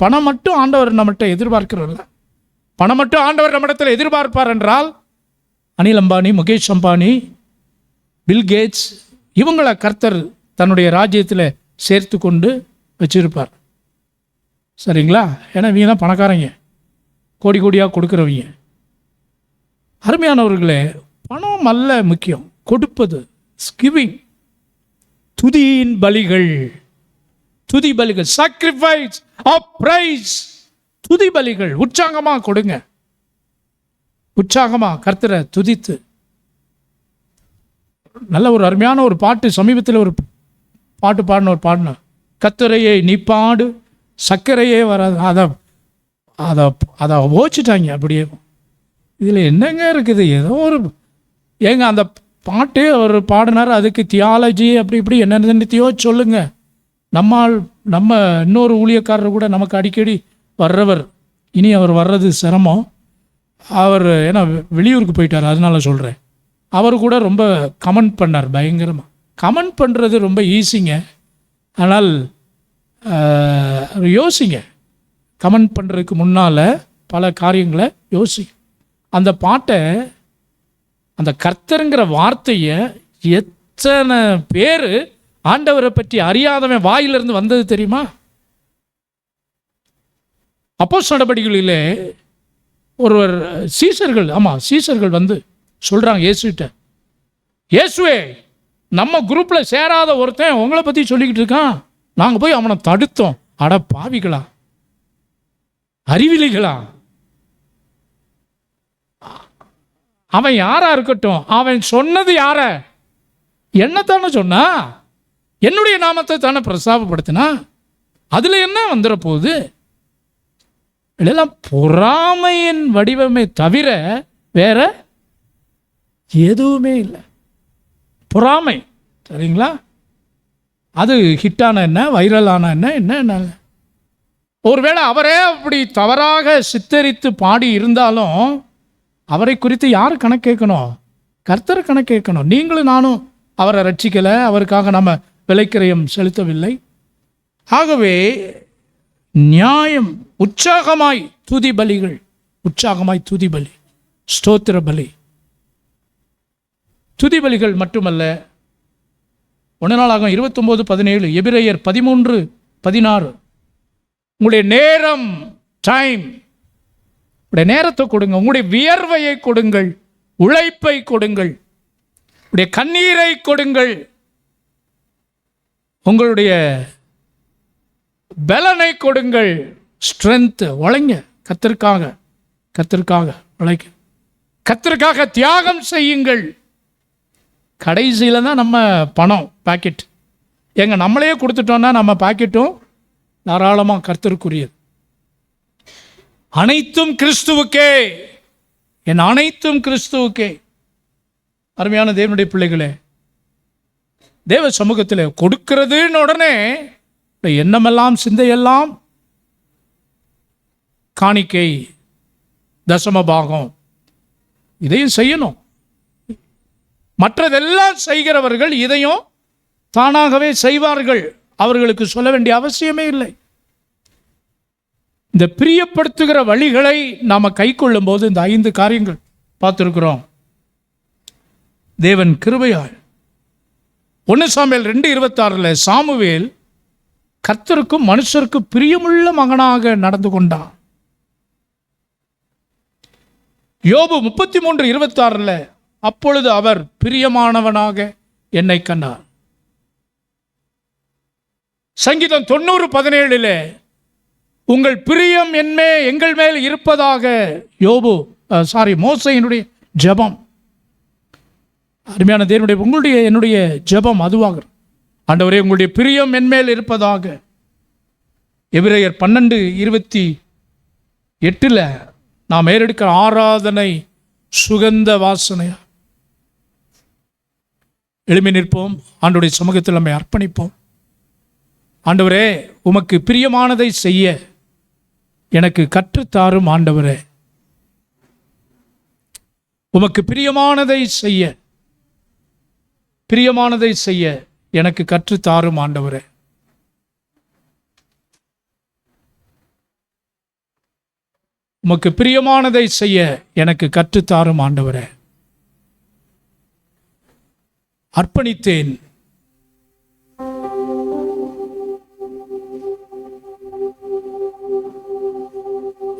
பணம் மட்டும் ஆண்டவர் நம்மகிட்ட எதிர்பார்க்கிறோம்ல, பணம் மட்டும் ஆண்டவர் நம்மிடத்தில் எதிர்பார்ப்பார் என்றால் அனில் அம்பானி, முகேஷ் அம்பானி, பில் கேட்ஸ் இவங்களை கர்த்தர் தன்னுடைய ராஜ்யத்தில் சேர்த்து கொண்டு வச்சிருப்பார். சரிங்களா? ஏன்னா இவங்க தான் பணக்காரங்க, கோடி கோடியாக கொடுக்குறவங்க. அருமையானவர்களே, பணம் அல்ல முக்கியம், கொடுப்பது, கிவிங். துதியின் பலிகள், துதி பலிகள், சாக்ரிஃபைஸ் ஆஃப் பிரைஸ், துதி பலிகள் உற்சாகமாக கொடுங்க. உற்சாகமாக கர்த்தரை துதித்து. நல்ல ஒரு அருமையான ஒரு பாட்டு சமீபத்தில் ஒரு பாட்டு பாடின கர்த்தரையே நீ பாடு, சர்க்கரையே வராது, அதை அதை அதை ஓச்சிட்டாங்க அப்படியே. இதில் என்னங்க இருக்குது, ஏதோ ஒரு ஏங்க அந்த பாட்டு அவர் பாடினார், அதுக்கு தியாலஜி அப்படி இப்படி என்னென்னத்தையோ சொல்லுங்க. நம்ம இன்னொரு ஊழியக்காரர் கூட நமக்கு அடிக்கடி வர்றவர், இனி அவர் வர்றது சிரமம். அவர் ஏன்னா வெளியூருக்கு போயிட்டார், அதனால சொல்கிறேன். அவர் கூட ரொம்ப கமெண்ட் பண்ணார், பயங்கரமாக. கமெண்ட் பண்ணுறது ரொம்ப ஈஸிங்க, ஆனால் யோசிங்க. கமெண்ட் பண்ணுறதுக்கு முன்னால் பல காரியங்களை யோசி. அந்த பாட்டை, அந்த கர்த்தருங்கிற வார்த்தையை எத்தனை பேர் ஆண்டவரை பற்றி அறியாதவன் வாயிலிருந்து வந்தது தெரியுமா? அப்போஸ்தலர் நடபடிகளிலே ஒருவர் சீசர்கள் வந்து சொல்கிறாங்க இயேசுகிட்ட, இயேசுவே நம்ம குரூப்பில் சேராத ஒருத்தன் உங்களை பற்றி சொல்லிக்கிட்டு இருக்கான், நாங்கள் போய் அவனை தடுத்தோம். அட பாவிகளா, அறிவிலிகளா, அவன் யாரா இருக்கட்டும், அவன் சொன்னது யார, என்னத்தானே சொன்னா, என்னுடைய நாமத்தை தானே பிரஸ்தாபப்படுத்தினா, அதில் என்ன வந்துட போகுது? இதெல்லாம் பொறாமையின் வடிவமே தவிர வேற எதுவுமே இல்லை. பொறாமை, சரிங்களா? அது ஹிட்டான என்ன, வைரலான என்ன. ஒருவேளை அவரே அப்படி தவறாக சித்தரித்து பாடி இருந்தாலும் அவரை குறித்து யார் கணக்கு கேட்கணும்? கர்த்தர் கணக்கு கேட்கணும். நீங்களும் நானும் அவரை ரட்சிக்கலை, அவருக்காக நம்ம விலைக்கிரயம் செலுத்தவில்லை. ஆகவே நியாயம், உற்சாகமாய் துதி பலிகள், உற்சாகமாய் துதி பலி, ஸ்தோத்திர பலி. துதி பலிகள் மட்டுமல்ல, 1 நாளாகும் 29:17, எபிரேயர் 13:16. உங்களுடைய நேரம், டைம், உங்களுடைய நேரத்தை கொடுங்க, உங்களுடைய வியர்வையை கொடுங்கள், உழைப்பை கொடுங்கள், உங்களுடைய கண்ணீரை கொடுங்கள். உங்களுடைய பலனை கொடுங்கள். ஸ்ட்ரென்த் உழைங்க, கர்த்தருக்காக உழைக்க, கர்த்தருக்காக தியாகம் செய்யுங்கள். கடைசியில் தான் நம்ம பணம் பாக்கெட் நம்மளையே கொடுத்துட்டோம்னா நம்ம பாக்கெட்டும் தாராளமாக கர்த்தருக்குரியது. அனைத்தும் கிறிஸ்துவுக்கே, என் அனைத்தும் கிறிஸ்துவுக்கே. அருமையான தேவனுடைய பிள்ளைகளே, தேவ சமூகத்தில் கொடுக்கிறதுன்னு உடனே எண்ணமெல்லாம் சிந்தையெல்லாம் காணிக்கை, தசம பாகம், இதையும் செய்யணும். மற்றதெல்லாம் செய்கிறவர்கள் இதையும் தானாகவே செய்வார்கள். அவர்களுக்கு சொல்ல வேண்டிய அவசியமே இல்லை. இந்த பிரியப்படுத்துகிற வழிகளை நாம் கை கொள்ளும் போது இந்த 5 காரியங்கள் பார்த்துருக்கிறோம். தேவன் கிருபையால் 1 சாமுவேல் 2:26 சாமுவேல் கர்த்தருக்கும் மனுஷருக்கும் பிரியமுள்ள மகனாக நடந்து கொண்டான். யோபு 33:26 அப்பொழுது அவர் பிரியமானவனாக என்னை கண்டார். சங்கீதம் 90:17 உங்கள் பிரியம் எங்கள் மேல் இருப்பதாக மோசேயினுடைய ஜெபம். அருமையான தேவனுடைய என்னுடைய ஜெபம் அதுவாக, ஆண்டவரே உங்களுடைய பிரியம் என்மேல் இருப்பதாக. எபிரேயர் 12:28 நாம் ஏறெடுக்கிற ஆராதனை சுகந்த வாசனையா. எழுப்பி நிற்போம், ஆண்டவருடைய சமூகத்தில் நம்மை அர்ப்பணிப்போம். ஆண்டவரே உமக்கு பிரியமானதை செய்ய எனக்கு கற்றுத்தாரும். ஆண்டவரே உமக்கு பிரியமானதை செய்ய எனக்கு கற்றுத்தாரும். ஆண்டவரே உமக்கு பிரியமானதை செய்ய எனக்கு கற்றுத்தாரும். ஆண்டவரே அர்ப்பணித்தேன்.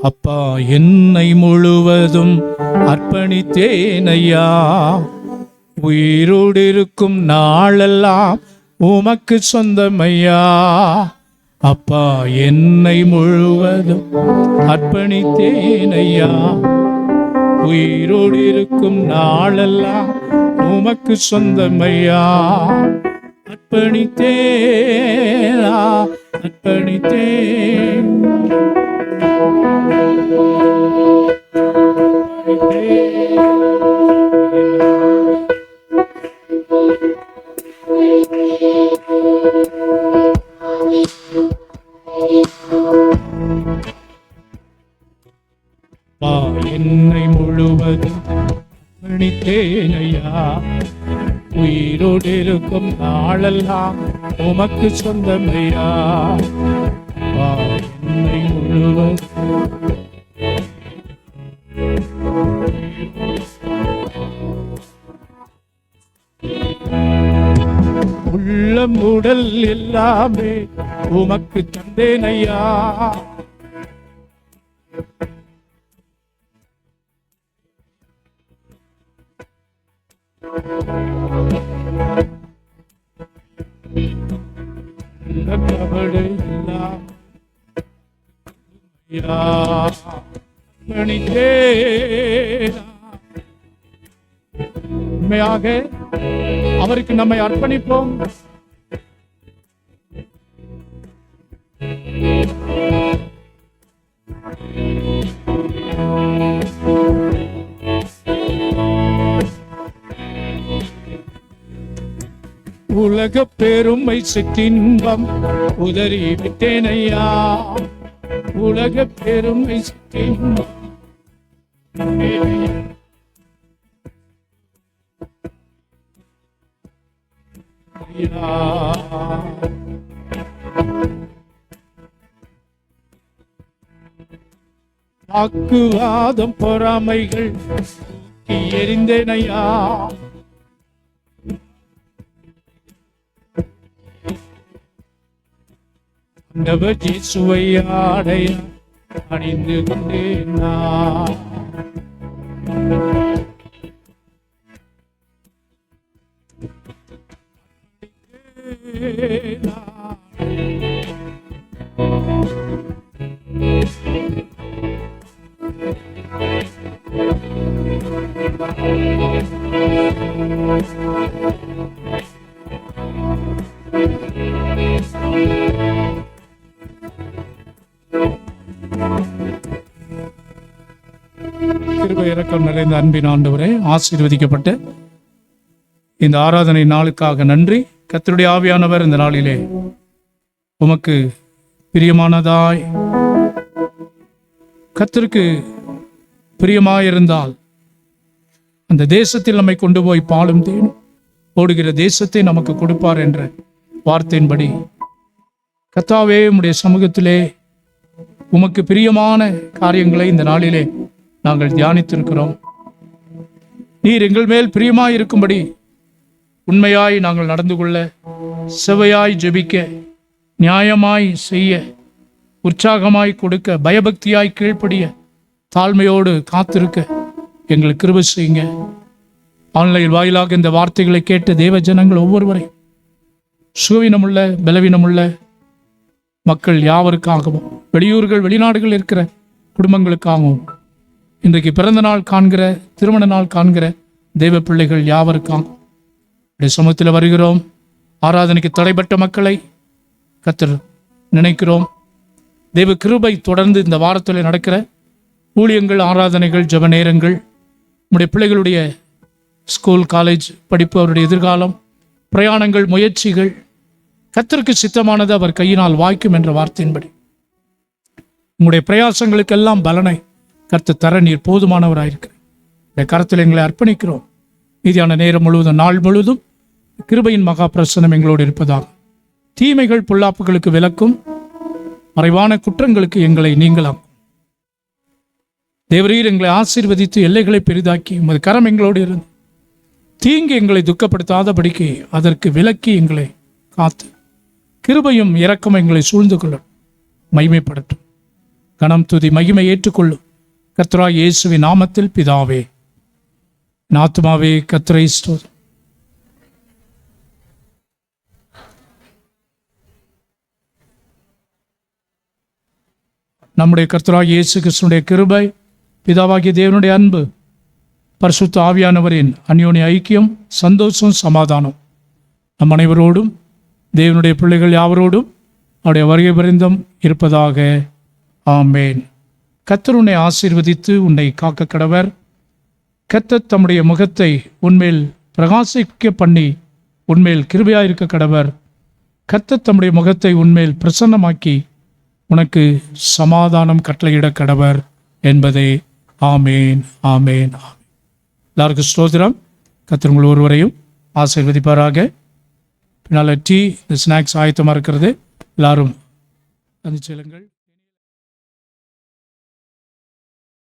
அப்பா என்னை முழுவதும் அர்ப்பணித்தேன் ஐயா. உயிரோடு இருக்கும் நாளெல்லாம் உமக்கு சொந்தம் ஐயா. அப்பா என்னை முழுவதும் அர்ப்பணித்தேன் ஐயா. உயிரோடு இருக்கும் நாளெல்லாம் உமக்கு சொந்தம் ஐயா. அர்ப்பணித்தேன். என்னை முழுவதும் அர்ப்பணித்தேன் ஐயா. உயிரோடு இருக்கும் நாளெல்லாம் உமக்கு சொந்தம் ஐயா. என்னை முழுவதும் உள்ளம் உடல் எல்லாமே உமக்கு தந்தேன் ஐயா. உண்மையாக அவருக்கு நம்மை அர்ப்பணிப்போம். உலக பெருமை சிற்றின்பம் உதறி விட்டேன் ஐயா. உலக பெருமை சிற்றின்பம் வாக்குவாதம் பொறாமைகள் எரிந்தேன் ஐயா. ஆண்டவர் இயேசுவை ஆடைய அணிந்து கொண்டேன் நான். கிருபை இரக்கம் நிறைந்த அன்பின் ஆண்டவரே, ஆசீர்வதிக்கப்பட்ட இந்த ஆராதனை நாளுக்காக நன்றி. கர்த்தருடைய ஆவியானவர் இந்த நாளிலே உமக்கு பிரியமானதாய், கர்த்தருக்கு பிரியமாயிருந்தால் அந்த தேசத்தில் நம்மை கொண்டு போய் பாலும் தேனும் ஓடுகிற தேசத்தை நமக்கு கொடுப்பார் என்ற வார்த்தையின்படி கர்த்தாவே, உம்முடைய சமூகத்திலே உமக்கு பிரியமான காரியங்களை இந்த நாளிலே நாங்கள் தியானித்திருக்கிறோம். நீர் எங்கள் மேல் பிரியமாய் இருக்கும்படி உண்மையாய் நாங்கள் நடந்து கொள்ள, செவையாய் ஜெபிக்க, நியாயமாய் செய்ய, உற்சாகமாய் கொடுக்க, பயபக்தியாய் கீழ்ப்படிய, தாழ்மையோடு காத்திருக்க எங்களுக்கு கிருபை செய்யுங்க. ஆன்லைன் வாயிலாக இந்த வார்த்தைகளை கேட்ட தேவ ஜனங்கள் ஒவ்வொருவரையும் சுகவீனமுள்ள, பலவீனமுள்ள மக்கள் யாவருக்காகவும், வெளியூர்கள் வெளிநாடுகள் இருக்கிற குடும்பங்களுக்காகவும், இன்றைக்கு பிறந்த நாள் காண்கிற, திருமண நாள் காண்கிற தெய்வ பிள்ளைகள் யாவருக்காகவும் சமூகத்தில் வருகிறோம். ஆராதனைக்கு தடைப்பட்ட மக்களை கர்த்தர் நினைக்கிறோம். தெய்வ கிருபை தொடர்ந்து இந்த வாரத்தில் நடக்கிற ஊழியங்கள், ஆராதனைகள், ஜெப நேரங்கள், நம்முடைய பிள்ளைகளுடைய ஸ்கூல், காலேஜ் படிப்பு, அவருடைய எதிர்காலம், பிரயாணங்கள், முயற்சிகள் கர்த்தருக்கு சித்தமானது அவர் கையினால் வாய்க்கும் என்ற வார்த்தையின்படி உங்களுடைய பிரயாசங்களுக்கெல்லாம் பலனை கர்த்தர் தர நீர் போதுமானவராயிருக்கிறேன். இந்த கரத்தில் எங்களை அர்ப்பணிக்கிறோம். மீதியான நேரம் முழுவதும், நாள் முழுவதும் கிருபையின் மகா பிரசன்னம் எங்களோடு இருப்பதாக, தீமைகள் பொல்லாப்புகளுக்கு விலக்கும், மறைவான குற்றங்களுக்கு எங்களை நீங்களாக்கும். தேவரீர் எங்களை ஆசீர்வதித்து எல்லைகளை பெரிதாக்கி உமது கரம் எங்களோடு இருந்து தீங்கு எங்களை துக்கப்படுத்தாதபடிக்கு அதற்கு விலக்கி எங்களை காத்து, கிருபையும் இரக்கம் எங்களை சூழ்ந்து கொள்ளும், மகிமைப்படட்டும். கனம், துதி, மகிமை ஏற்றுக்கொள்ளும் கர்த்தராகிய இயேசுவின் நாமத்தில் பிதாவே. ஆத்துமாவே கர்த்தரை ஸ்தோத்திரம். நம்முடைய கர்த்தராகிய இயேசு கிறிஸ்துவினுடைய கிருபை, பிதாவாகிய தேவனுடைய அன்பு, பரிசுத்த ஆவியானவரின் அந்யோன்ய ஐக்கியம், சந்தோஷம், சமாதானம் நம் அனைவரோடும், தேவனுடைய பிள்ளைகள் யாவரோடும் அவருடைய வருகை பரிந்தம் இருப்பதாக. ஆமேன். கர்த்தர் உன்னை ஆசீர்வதித்து உன்னை காக்க கடவர். கர்த்தர் தம்முடைய முகத்தை உன்மேல் பிரகாசிக்க பண்ணி உன்மேல் கிருபையாயிருக்க கடவர். கர்த்தர் தம்முடைய முகத்தை உன்மேல் பிரசன்னமாக்கி உனக்கு சமாதானம் கட்டளையிட கடவர் என்பதே. ஆமேன், ஆமேன், ஆமேன். எல்லாருக்கும் ஸ்தோத்திரம். கர்த்தர் உங்கள் ஒருவரையும் ஆசீர்வதிப்பாராக. பின்னால் டீ, இந்த ஸ்நாக்ஸ் ஆயத்தமாக இருக்கிறது. எல்லாரும் வந்து செல்லுங்கள்.